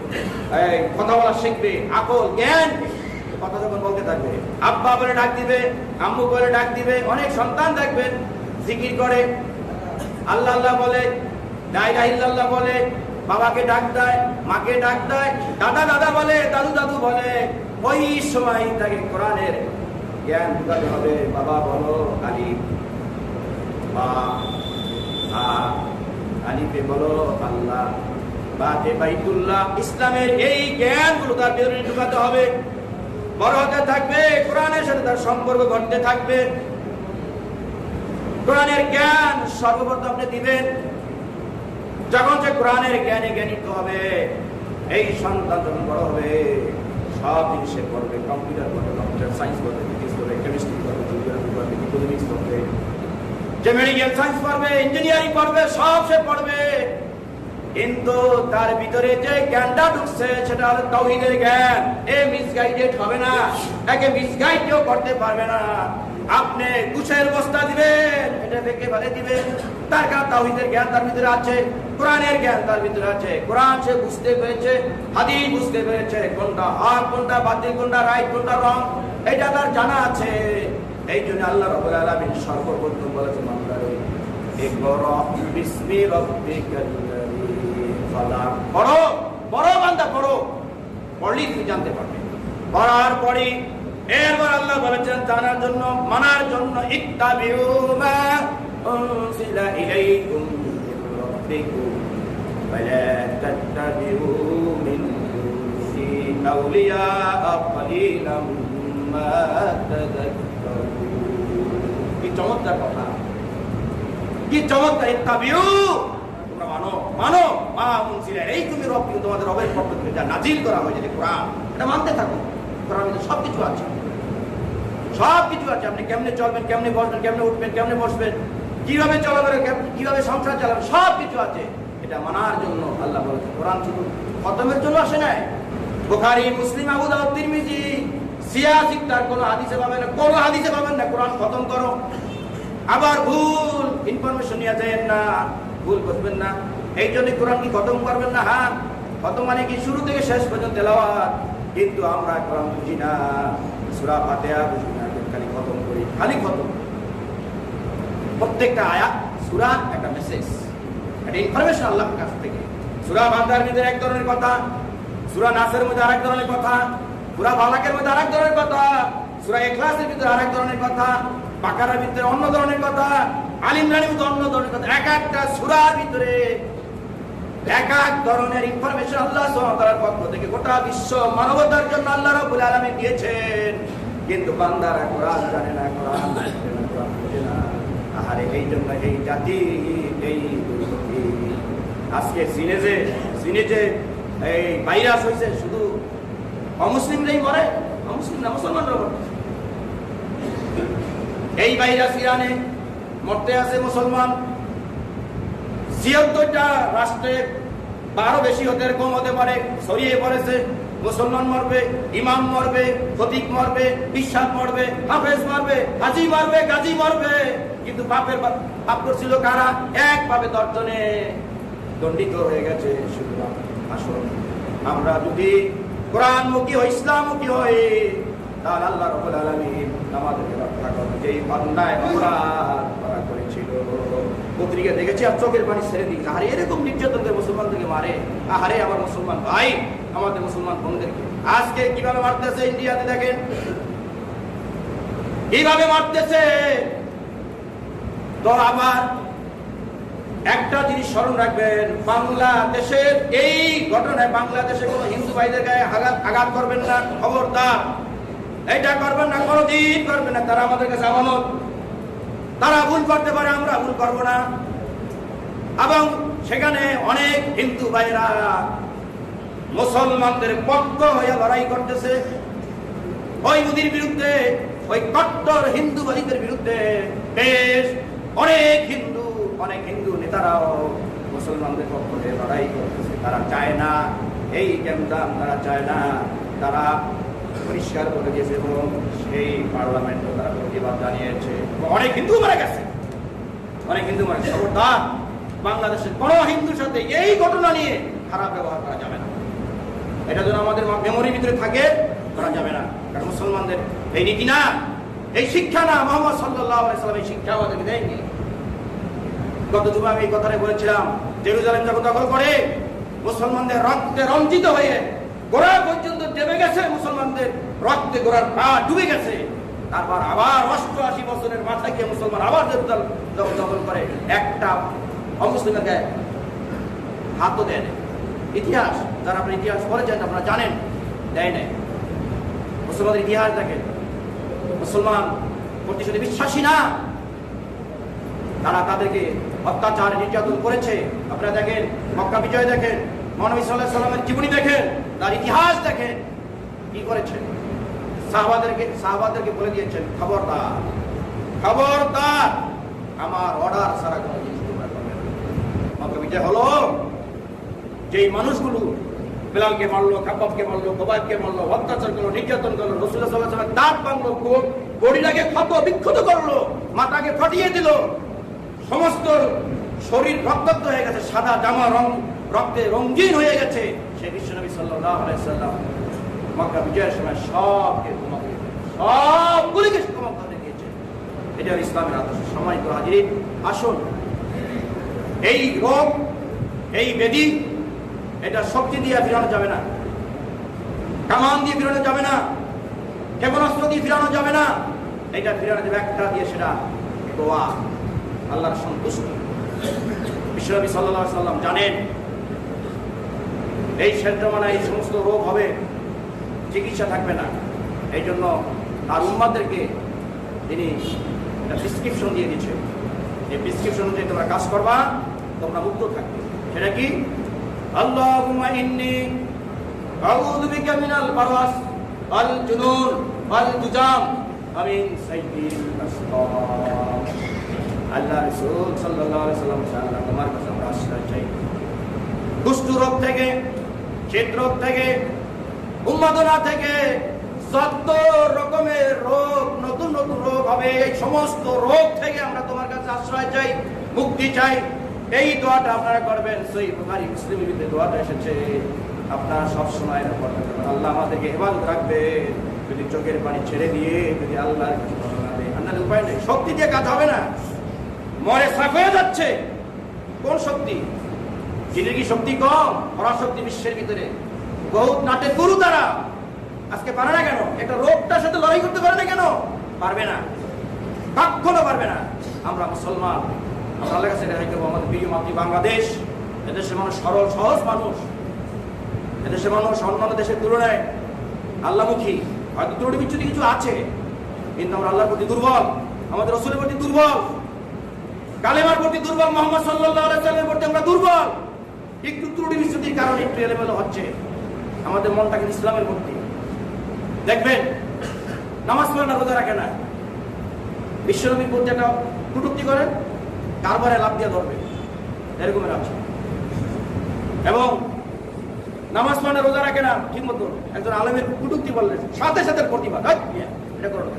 কথা বলা শিখবে, আকল জ্ঞান, কথা যখন বলতে থাকবে, আব্বা বলে ডাক দিবে, আম্মু বলে ডাক দিবে। অনেক সন্তান দেখবেন জিকির করে, আল্লাহ আল্লাহ বলে, লা ইলাহা ইল্লাল্লাহ বলে, বাবাকে ডাক দেয়, মাকে ডাক দেয়, দাদা দাদা বলে, দাদু দাদু বলে। ওই সময় তাকে কোরআনের জ্ঞান ঢুকাতে হবে। বাবা বলো আলিফ, বা আলিফে বলো আল্লাহ, বাতে বাইতুল্লাহ। ইসলামের এই জ্ঞানগুলো তার ভিতরে ঢুকাতে হবে। বড় হতে থাকবে, কোরআনের সাথে তার সম্পর্ক ঘটতে থাকবে। কোরআনের জ্ঞান সর্বপ্রথম আপনি দিবেন। যখন সে কোরআনের জ্ঞানে জ্ঞানিত হবে, এই সন্তান যখন বড় হবে, সব জিনিসে পড়বে, কম্পিউটার পড়বে, কম্পিউটার সায়েন্স পড়বে, ফিজিক্স পড়বে, কেমিস্ট্রি পড়বে, জিওগ্রাফি পড়বে, ইকোনমিক্স পড়বে, যে মেডিকেল সায়েন্স পড়বে, ইঞ্জিনিয়ারিং পড়বে, সব সে পড়বে। কিন্তু তার ভিতরে যে জ্ঞানটা ঢুকছে সেটা হলো তাওহীদের জ্ঞান। এ মিসগাইডেড হবে না, একে মিসগাইড কেউ করতে পারবে না। আপনি কুশের বস্তা দিবেন, এটা দেখে ফেলে দিবেন। তার কারণ তাওহীদের জ্ঞান তার ভিতরে আছে, কোরআনের জ্ঞান তার ভিতরে আছে। কোরআন সে বুঝতে পেরেছে, হাদিস বুঝতে পেরেছে, কোনটা হক, কোনটা বাতিল, কোনটা রাইট, কোনটা রং, এটা তার জানা আছে। এই জন্য আল্লাহ রাব্বুল আলামিন সর্বপ্রথম বলেছেন বান্দারে, ইকরা বিসমি রাব্বিকাল লাযী খালাক। পড়ো, পড়ো বান্দা, পড়ো। পড়লেই তুমি জানতে পারবে। পড়ার পরে এরপর আল্লাহ বলেছেন জানার জন্য, মানার জন্য, ইত্তাবিউ মা উনজিলা ইলাইকুম মির রাব্বিকুম ওয়া লা তাত্তাবিউ মিন দুনিহি আউলিয়া কালিলাম মা তাযাক্কারুন। কি চমৎকার কথা, কি চমৎকার! ইত্তাবিউ, তোমরা মানো, মানো মা উনজিলা ইলাইকুম মির রাব্বিকুম, তোমাদের রবের পক্ষ থেকে যা নাজিল করা হয়েছে যে কোরআন, এটা মানতে থাকো। কোরআনের মধ্যে সবকিছু আছে, সবকিছু আছে। আপনি কেমনে চলবেন, কেমনে বসবেন, কেমনে উঠবেন, কেমনে বসবেন, কিভাবে চলাফেরা, কিভাবে সংসার চালাবেন, সবকিছু আছে। এটা মানার জন্য আল্লাহ বলেছেন। কোরআন শুধু খতমের জন্য আসে নাই। বুখারী, মুসলিম, আবু দাউদ, তিরমিজি, সিয়াসিক, তার কোনো হাদিসে পাবেন না, কোনো হাদিসে পাবেন না কোরআন খতম করো। আবার ভুল ইনফরমেশন নিয়ে যাবেন না, ভুল বুঝবেন না, এই জন্য কোরআন কি খতম করবেন না? হ্যাঁ, খতম মানে কি শুরু থেকে শেষ পর্যন্ত তেলাওয়াত। কিন্তু আমরা কোরআন বুঝি না, সূরা ফাতিহা বুঝি না, খালি খতম করি, খালি খতম। প্রত্যেকটা আয়াত সূরা একটা মেসেজ, একটা ইনফরমেশন আল্লাহর কাছ থেকে। সূরা বান্দার ভিতরে এক ধরনের কথা, সূরা নাসের মধ্যে আরেক ধরনের কথা, সূরা ফালাকের মধ্যে আরেক ধরনের কথা, সূরা ইখলাসের ভিতরে আরেক ধরনের কথা, বাকারার ভিতরে অন্য ধরনের কথা, আল ইমরানের ভিতরে অন্য ধরনের কথা। এক একটা সূরার ভিতরে এক এক ধরনের ইনফরমেশন আল্লাহ সুবহানাহু ওয়া তাআলার পক্ষ থেকে গোটা বিশ্ব মানবতার জন্য আল্লাহ রাব্বুল আলামিন দিয়েছেন, কিন্তু বান্দারা কোরআন জানে না, কোরআন বোঝে না। আহারে এই জন্য এই জাতি এই দুর্গতি। আজকে চীনে যে এই ভাইরাস হয়েছে, শুধু অমুসলিমরাই মরে, অমুসলিম না মুসলমানরা মরে। এই ভাইরাস ইরানে মরতে আছে মুসলমান, ৭৬টা রাষ্ট্রে ১২ বেশি হতে কম হতে পারে ছড়িয়ে পড়েছে। মুসলমান মরবে, ইমাম মরবে, খতিব মরবে, বিশ্বাস মরবে, হাফেজ মরবে, হাজি মরবে, গাজী মরবে, কিন্তু পাপ করছিল কারা? এক পাপে ১০ জনে দণ্ডিত হয়ে গেছে। সুতরাং আসুন আমরা যদি কোরআনমুখী হই, ইসলামমুখী হই, তাহলে আল্লাহ রাব্বুল আলামিন আমাদেরকে রক্ষা করবেন। যেই অন্যায় অপরাধ করা করেছিল, পত্রিকা দেখেছি আর চোখের পানি ছেড়ে দিই। আরে এরকম নির্যাতন করে মুসলমানদেরকে মারে। আহারে আমার মুসলমান ভাই, আমাদের মুসলমান বোনদেরকে আজকে কিভাবে মারতেছে ইন্ডিয়াতে, দেখেন কিভাবে মারতেছে। তো আবার একটা জিনিস স্মরণ রাখবেন, বাংলাদেশের এই ঘটনায় বাংলাদেশে কোনো হিন্দু ভাইদের গায়ে আঘাত করবেন না, খবরদার। এটা করবেন না, কোনোদিন করবেন না। তারা আমাদের কাছে আমানত, তারা ভুল করতে পারে, আমরা ভুল করবো না। এবং সেখানে অনেক হিন্দু ভাইরা মুসলমানদের পক্ষ হয়ে লড়াই করতেছে, ওই মোদির বিরুদ্ধে, ওই কট্টর হিন্দুবাদীদের বিরুদ্ধে। বেশ অনেক হিন্দু নেতারাও মুসলমানদের পক্ষ হয়ে লড়াই করতেছে। তারা চায় না এই ক্যাম্পদাম, তারা চায় না। তারা পরিষ্কার করে দিয়েছে এবং সেই পার্লামেন্টে তারা প্রতিবাদ জানিয়েছে। অনেক হিন্দু মারা গেছে, অনেক হিন্দু মারা গেছে। খবরদার, বাংলাদেশের কোনো হিন্দুর সাথে এই ঘটনা নিয়ে খারাপ ব্যবহার করা যাবে না। এটা যেন আমাদের মেমোরির ভিতরে থাকে, করা যাবে না। কারণ মুসলমানদের এই নীতি না, এই শিক্ষা না। মুহাম্মদ সাল্লাল্লাহু আলাইহি ওয়াসাল্লাম এই শিক্ষা আমাদেরকে দেয়নি। গত জুমা আমি এই কথাটাই বলেছিলাম, জেরুজালেম যখন দখল করে মুসলমানদের রক্তে রঞ্জিত হয়ে গোড়া পর্যন্ত ডেবে গেছে, মুসলমানদের রক্তে গোড়ার পা ডুবে গেছে। তারপর আবার ৮৮ বছরের মাথায় গিয়ে মুসলমান আবার জেরুজালেম দখল করে, একটা অমুসলিমের গায়ে হাতও দেয় না। ইতিহাস, যারা আপনার ইতিহাস পড়েছেন আপনারা জানেন, দেয় নাই। মুসলমানদের ইতিহাস দেখেন, মুসলমান প্রতিশোধে বিশ্বাসী না, তারা তাদেরকে অত্যাচার নির্যাতন করেছে। আপনারা দেখেন মক্কা বিজয় দেখেন, মহানবী সাল্লাল্লাহু আলাইহি ওয়াসাল্লামের জীবনী দেখেন, তার ইতিহাস দেখেন, কি করেছেন। সাহাবাদেরকে বলে দিয়েছেন, খবরদার খবরদার, আমার অর্ডার ছাড়া কোনো জিনিস তোমরা করবে না। মক্কা বিজয় হলো, যেই মানুষগুলো বেলালকে মারলো, খাব্বাবকে মারলো, খোবাইবকে মারলো, অত্যাচার করলো, নির্যাতন করলো, রাসূলুল্লাহ সাল্লাল্লাহু আলাইহি ওয়াসাল্লাম দাঁত ভাঙলো, বডিটাকে ক্ষত বিক্ষত করলো, মাথাকে ফাটিয়ে দিল, সমস্ত শরীর রক্তাক্ত হয়ে গেছে, সাদা জামা রক্তে রঙিন হয়ে গেছে। সেই বিশ্বনবী সাল্লাল্লাহু আলাইহি ওয়াসাল্লাম মক্কা বিজয়ের সময় সবগুলিকে ক্ষমা করে দিয়েছে। এটা ইসলামের আদর্শ। সম্মানিত হাজিরিন, আসুন এই রোগ, এই ব্যাধি, এটা শক্তি দিয়ে ফিরানো যাবে না, কামান দিয়ে ফিরানো যাবে না, ক্ষেপণাস্ত্র দিয়ে ফিরানো যাবে না। এটা ফিরানো যাবে একটা দিয়ে, সেটা দোয়া, আল্লাহর সন্তুষ্টি। বিশ্বনবী সাল্লাল্লাহু আলাইহি ওয়াসাল্লাম জানেন এই শেষ জামানায় এই সমস্ত রোগ হবে, চিকিৎসা থাকবে না। এই জন্য তার উম্মাদেরকে তিনি একটা প্রেসক্রিপশন দিয়ে দিচ্ছে, এই প্রেসক্রিপশন অনুযায়ী তোমরা কাজ করবা, তোমরা মুক্ত থাকবে। সেটা কি? আল্লাহুম্মা ইন্নী আউযু বিকা মিনাল বারাস ওয়াল জুনুন ওয়াল জুজাম ওয়া মিন সাইয়্যিল আসকাম। আল্লাহ রাসূল সাল্লাল্লাহু আলাইহি ওয়াসাল্লাম, আল্লাহ তোমার কাছে আমরা আশ্রয় চাই দুষ্ট রোগ থেকে, শীত রোগ থেকে, উন্মাদনা থেকে, যত রকমের রোগ, নতুন নতুন রোগ হবে, এই সমস্ত রোগ থেকে আমরা তোমার কাছে আশ্রয় চাই, মুক্তি চাই। এই দোয়াটা আপনারা করবেন। সহিহ বুখারী মুসলিমের ভিতরে দোয়াটা এসেছে, আপনারা সবসময় এটা করতে পারবেন। আল্লাহ আমাদেরকে হেফাজত রাখবে। যদি চোখের পানি ছেড়ে দিয়ে যদি আল্লাহর কিছু ঘটনা দেয়, আল্লাহর উপায় নেই। শক্তি দিয়ে কাজ হবে না, মরে সাফ হয়ে যাচ্ছে। কোন শক্তি? জিনের কি শক্তি কম? পরাশক্তি বিশ্বের ভিতরে বহুত নাটে গুরু তারা আজকে পারে না কেন? একটা রোগটার সাথে লড়াই করতে পারে না কেন? পারবে না, কখনো পারবে না। আমরা মুসলমান, আমরা আল্লাহর কাছে রেহাই দেবো। আমাদের প্রিয় মাতৃ বাংলাদেশ, এদেশের মানুষ সরল সহজ মানুষ। এদেশের মানুষ অন্যান্য দেশের তুলনায় আল্লাহমুখী। হয়তো ত্রুটি বিচ্ছুতি কিছু আছে, কিন্তু আমরা আল্লাহর প্রতি দুর্বল, আমাদের রাসূলের প্রতি দুর্বল, কালেমার প্রতি দুর্বল, মুহাম্মদ সাল্লাল্লাহু আলাইহি ওয়াসাল্লামের প্রতি আমরা দুর্বল। একটু ত্রুটি বিচ্ছুতির কারণে একটু এলোমেলো হচ্ছে আমাদের মনটা, কিন্তু ইসলামের প্রতি। দেখবেন নামাজ পড়ে না, রোজা রাখে না, বিশ্বনবীর প্রতি একটা কটূক্তি করেন, কারবারে লাভ দিয়ে ধরবে, এরকমের আছে। এবং নামাজ পড়ে না, রোজা রাখে না, ঠিক মতো একজন আলেমের কটূক্তি বললেন, সাথে সাথে প্রতিবাদ, এটা করো না,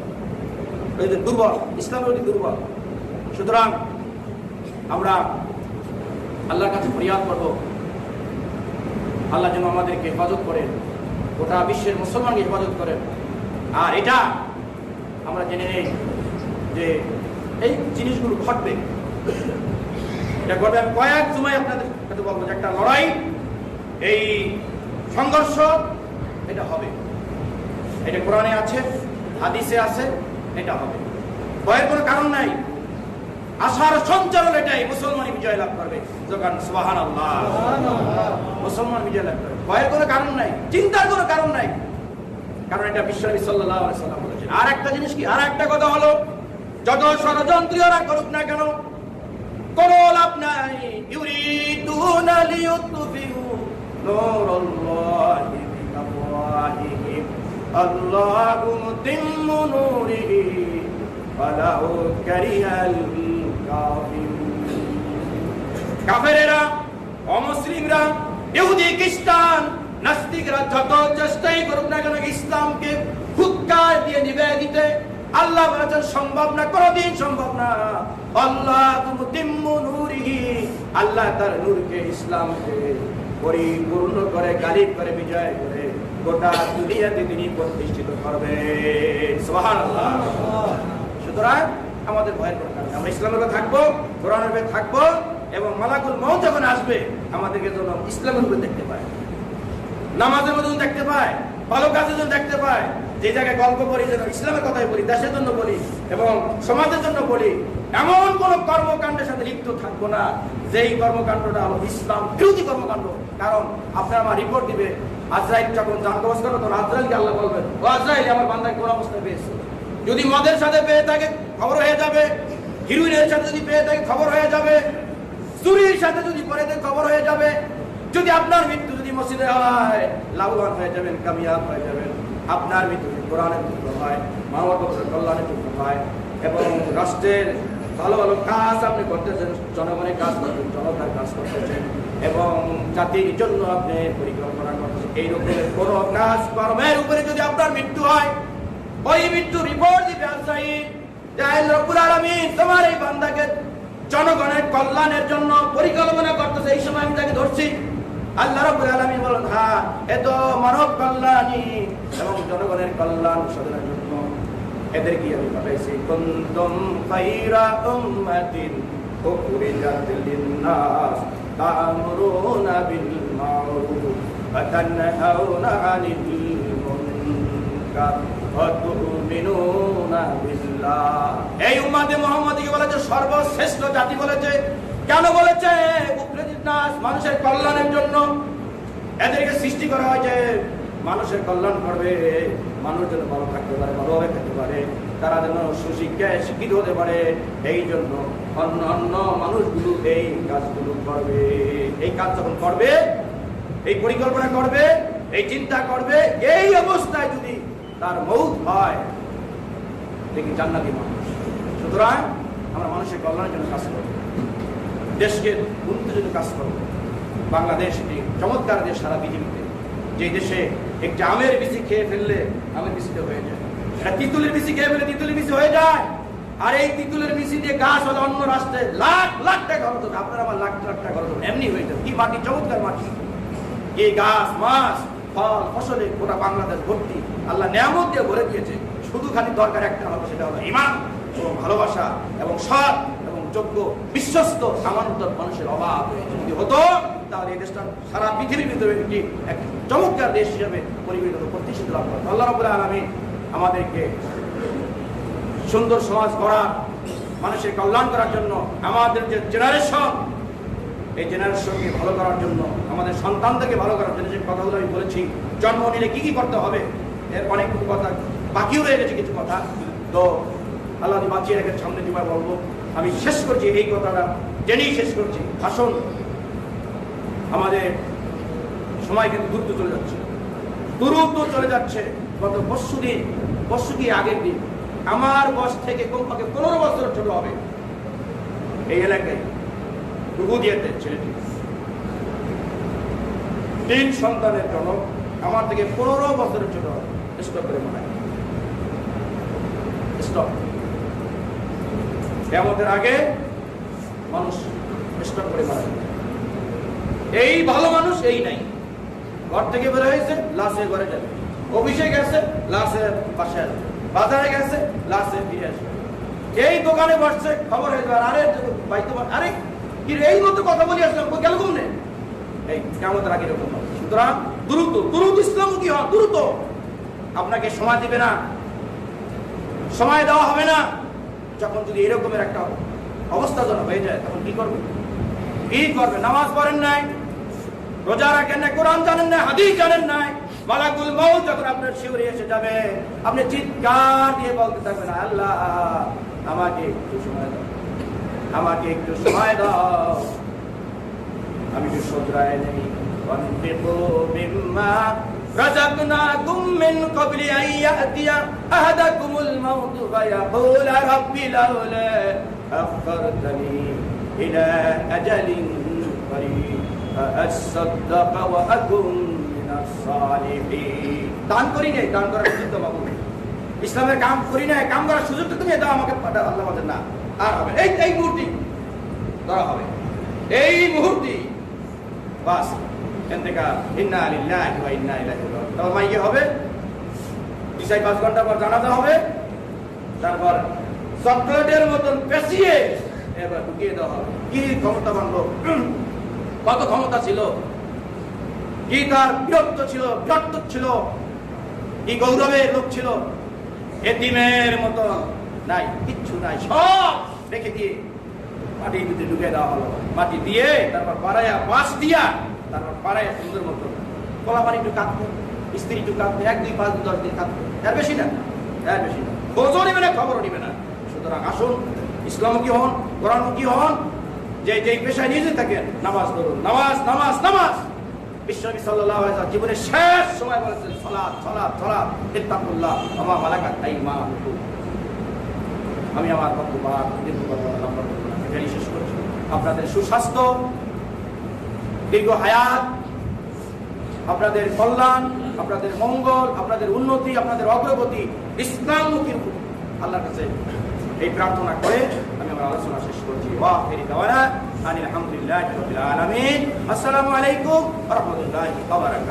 দুর্বল, ইসলামের প্রতি দুর্বল। সুতরাং আমরা আল্লাহর কাছে ফরিয়াদ করব, আল্লাহ যেন আমাদেরকে হেফাজত করেন, গোটা বিশ্বের মুসলমানকে হেফাজত করেন। আর এটা আমরা জেনে নেই যে এই জিনিসগুলো ঘটবে, এটা ঘটবে। আমি কয়েক সময় আপনাদের কাছে বলবো যে একটা লড়াই, এই সংঘর্ষ এটা হবে, এটা কোরআনে আছে, হাদিসে আছে, এটা হবে, ভয়ের কোনো কারণ নাই। আশার সঞ্চারণ এটাই, মুসলমানই বিজয় লাভ করবে। যখন সুবহানাল্লাহ, মুসলমান বিজয় লাভ করবে, ভয়ের কোনো কারণ নাই, চিন্তার কোনো কারণ নাই, কারণ এটা বিশ্বনবী সাল্লাল্লাহু আলাইহি ওয়াসাল্লাম বলেছেন। আর একটা জিনিস কি, আর একটা কথা হলো, যত ষড়যন্ত্রীরা করুক না কেন, কোনো লাভ নাই। ইউরিদুনা লিইউতফিউ নূরাল্লাহি বিআফওয়াহিহিম আল্লাহু মুতিম্মু নূরিহি ওয়ালাউ কারিহাল কাফিরুন। কাফেরেরা, অমুসলিমরা, ইহুদি, খ্রিস্টান, নাস্তিকরা যত চেষ্টাই করুক না কেন ইসলামকে হুক্কার দিয়ে নিভিয়ে দিতে, আল্লাহ বলেছেন সম্ভব না, কোনদিন সম্ভব না। আল্লাহু মুতিম্মু নূরিহি, আল্লাহ তার নূরকে, ইসলামকে পরিপূর্ণ করে, গালিব করে, বিজয় করে গোটা দুনিয়াতে তিনি প্রতিষ্ঠিত করবেন। সুবহানাল্লাহ। সুতরাং আমাদের ভয়ের কোনো কারণ নেই, আমরা ইসলামের উপরে থাকবো, কোরআনের উপরে থাকবো, এবং মালাকুল মউত যখন আসবে আমাদেরকে যেন ইসলামের উপরে দেখতে পায়, নামাজের মধ্যে দেখতে পায়, ভালো কাজের জন্য দেখতে পায়। যে জায়গায় গল্প করি যেন ইসলামের কথাই বলি, দেশের জন্য বলি এবং সমাজের জন্য বলি। এমন কোন কর্মকাণ্ডের সাথে লিপ্ত থাকবো না যেই কর্মকাণ্ডটা হলো ইসলাম বিরোধী কর্মকাণ্ড। কারণ আপনার আমার রিপোর্ট দিবে, আজরাইল যখন জান কবজ করবে তখন আজরাইলকে আল্লাহ বলবেন, ও আজরাইল, আমার বান্দাকে কোন অবস্থায় পেয়েছে। যদি মদের সাথে পেয়ে থাকে খবর হয়ে যাবে, হিরোইনের সাথে যদি পেয়ে থাকে খবর হয়ে যাবে, চুরির সাথে যদি পড়ে থাকে খবর হয়ে যাবে। যদি আপনার মৃত্যু যদি মসজিদে হয়, লাভবান হয়ে যাবেন, কামিয়াব হয়ে যাবেন। আপনার মৃত্যু যদি কোরআনের যুদ্ধ হয়, মানবতার কল্যাণের যুদ্ধ হয়, এবং রাষ্ট্রের ভালো ভালো কাজ আপনি করতেছেন, জনগণের কাজ করতেছেন, জনতার কাজ করতেছেন, এবং জাতির জন্য আপনি পরিকল্পনা করতেছেন, এইরকম কোন কাজ কর্মের উপরে যদি আপনার মৃত্যু হয়, ওই মৃত্যু রিপোর্ট দিবে আজরাইল, যে আল্লাহ রাব্বুল আলামিন তোমার এই বান্দাকে জনগণের কল্যাণের জন্য পরিকল্পনা করতেছে, এই সময় আমি তাকে ধরছি। আল্লাহ রাব্বুল আলামিন বলেন, হ্যাঁ, এ তো মানব কল্যাণী এবং জনগণের কল্যাণ সাধনের জন্য এদেরকে আমি পাঠাইছি। কুনতুম খায়রা উম্মাতিন উখরিজাত লিন-নাস তা'মুরুনা বিল মা'রুফ ওয়া তানহাউনা 'আনিল মুনকার ওয়া তু'মিনুনা বিল্লাহ। এই উম্মতে মুহাম্মাদীকে বলেছে সর্বশ্রেষ্ঠ জাতি বলেছে। কেন বলেছে? উখরিজাত নাস, মানুষের কল্যাণের জন্য এদেরকে সৃষ্টি করা হয়েছে, মানুষের কল্যাণ করবে, মানুষ যেন ভালো থাকতে পারে, ভালোভাবে থাকতে পারে, তারা যেন সুশিক্ষায় শিক্ষিত হতে পারে। এই জন্য অন্য অন্য মানুষগুলো এই কাজগুলো করবে। এই কাজ যখন করবে, এই পরিকল্পনা করবে, এই চিন্তা করবে, এই অবস্থায় যদি তার মউত হয়, দেখি জান্নাতি মানুষ। সুতরাং আমরা মানুষের কল্যাণের জন্য কাজ করব, দেশকে উন্নতির জন্য কাজ করব। বাংলাদেশ একটি চমৎকার দেশ সারা পৃথিবীতে, যে দেশে একটি আমের বিচি খেয়ে ফেললে আমের বিচিতে হয়ে যায়, একটা তিতুলের বিচি খেয়ে ফেলে তিতুলের বিচি হয়ে যায়। আর এই তিতুলের বিচি দিয়ে গাছ হলে অন্য রাষ্ট্রে লাখ লাখ টাকা খরচ হবে, আপনার আমার লাখ লাখ টাকা খরচ হবে, এমনি হয়ে যায়। কি মাটি, চমৎকার মাটি, এই গাছ, মাছ, ফল, ফসলে গোটা বাংলাদেশ ভর্তি, আল্লাহ নিয়ামত দিয়ে ভরে দিয়েছে। শুধু খালি দরকার একটা হবে, সেটা হলো ঈমান এবং ভালোবাসা এবং সৎ এবং যোগ্য বিশ্বস্ত আমানতের মানুষের অভাব যদি হতো, তাহলে এই দেশটা সারা পৃথিবীর ভিতরে একটি চমৎকার দেশ হিসেবে পরিগণিত, প্রতিষ্ঠিত লাভ করত। আল্লাহ রাব্বুল আলামিন আমাদেরকে সুন্দর সমাজ গড়ার, মানুষের কল্যাণ করার জন্য আমাদের যে জেনারেশন, এই জেনারেশনকে ভালো করার জন্য, আমাদের সন্তানদেরকে ভালো করার জন্য যে কথাগুলো আমি বলেছি, জন্ম নিলে কি কি করতে হবে, এর অনেক কথা বাকিও রয়ে গেছে কিছু কথা। তো আল্লাহ বাঁচিয়ে রেখে সামনে জুমায় বলবো। আমি শেষ করছি এই কথাটা জেনেই শেষ করছি। আসুন, আমাদের সময় কিন্তু দ্রুত চলে যাচ্ছে, দ্রুত চলে যাচ্ছে। গত পরশু কি আগের দিন আমার বয়স থেকে কমপক্ষে 15 বছর ছোট হবে এই এলাকায় ডুবু দিয়েতে ছেলেটি, 3 সন্তানের জনক, আমার থেকে 15 বছরের ছোট হবে। স্টপ করে মনে হয়, স্টপ। কিয়ামতের আগে মানুষ স্টপ করে মারা যাবে। এই ভালো মানুষ এই নাই, ঘর থেকে বের হয়েছে লাশে ঘরে যাবে, অফিসে গেছে লাশের পাশে আসবে, বাজারে গেছে লাশে ফিরে আসবে, এই দোকানে বসছে খবর হয়ে যাবে, আরে ভাই তোমার আরে কি এই মতো কথা বলি আসলাম গেল কমনে, এই কিয়ামতের আগে এরকম হবে। সুতরাং দ্রুত ইসলাম কি হয়, দ্রুত। আপনাকে সময় দিবে না, সময় দেওয়া হবে না। যখন যদি এরকমের একটা অবস্থা যেন হয়ে যায় তখন কি করবে? নামাজ পড়েন নাই, রোজা রাখেন নাই, কোরআন জানেন না, হাদিস জানেন নাই, মালাকুল মউত যখন আপনার শিউরে এসে যাবে আপনি চিৎকার দিয়ে বলতে থাকবেন, আল্লাহ আমাকে একটু সময় দাও, আমাকে একটু সময় দাও, আমি একটু সজরায় নেই। وَانْفِقُوا مِمَّا رَزَقْنَاكُمْ مِنْ قَبْلِ أَنْ يَأْتِيَ أَحَدَكُمُ الْمَوْتُ فَيَقُولَ رَبِّ لَوْلَا أَخَّرْتَنِي إِلَى أَجَلٍ قَرِيبٍ فَأَصَّدَّقَ وَأَكُنْ مِنَ الصَّالِحِينَ। দান করি নাই, দান করার সুযোগ দাও বাবু, ইসলামের কাম করি নাই, কাম করার সুযোগ তো তুমি দাও আমাকে, আল্লাহ আমাদের না আর হবে এই মুহূর্তে ধরা হবে, এই মুহূর্তে বাস ইন্তেকাল, ইন্না লিল্লাহি ওয়া ইন্না ইলাইহি রাজিউন। তারপর মাইকে হবে, 2-5 ঘন্টা পর জানাজা হবে, তারপর চকলেটের মতন পেঁচিয়ে এবার ঢুকিয়ে দেওয়া হবে। কি ক্ষমতা বানলো, কত ক্ষমতা ছিল, কি তার বীরত্ব ছিল, কি গৌরবের লোক ছিল, এতিমের মতো নাই, কিচ্ছু নাই, সব রেখে দিয়ে মাটির ভিতরে ঢুকে দেওয়া হলো। মাটি দিয়ে তারপর পাড়াইয়া বাঁশ দিয়া, তারপর পাড়াইয়া সুন্দর মতো কলাপানি একটু কাঁদবে, স্ত্রী একটু কাঁদবে, 1, 2, 5, 10 দিন কাঁদবে, এর বেশি না, খোঁজও নিবে না, খবরও নিবে না। সুতরাং আসুন, ইসলামমুখী হন, কোরআনমুখী হন, যেই পেশায় নিজে থাকেন নামাজ ধরুন, নামাজ নামাজ নামাজ। বিশ্বনবী সাল্লাল্লাহু আলাইহি ওয়াসাল্লাম জীবনের শেষ সময় বলেছেন সালাত সালাত সালাত, ইত্তাকুল্লাহ ওয়া মা মালাকাত আইমানুকুম। আমি আমার বক্তব্য এখানেই শেষ করছি। আপনাদের সুস্বাস্থ্য, দীর্ঘ হায়াত, আপনাদের কল্যাণ, আপনাদের মঙ্গল, আপনাদের উন্নতি, আপনাদের অগ্রগতি ইসলামমুখী আল্লাহর কাছে এই প্রার্থনা করে আমি আমার আলোচনা শেষ করছি। ওয়া আখিরি দাওয়ানা আনিল হামদুলিল্লাহি রাব্বিল আলামিন। আসসালামু আলাইকুম ওয়া রাহমাতুল্লাহি ওয়া বারাকাতুহু।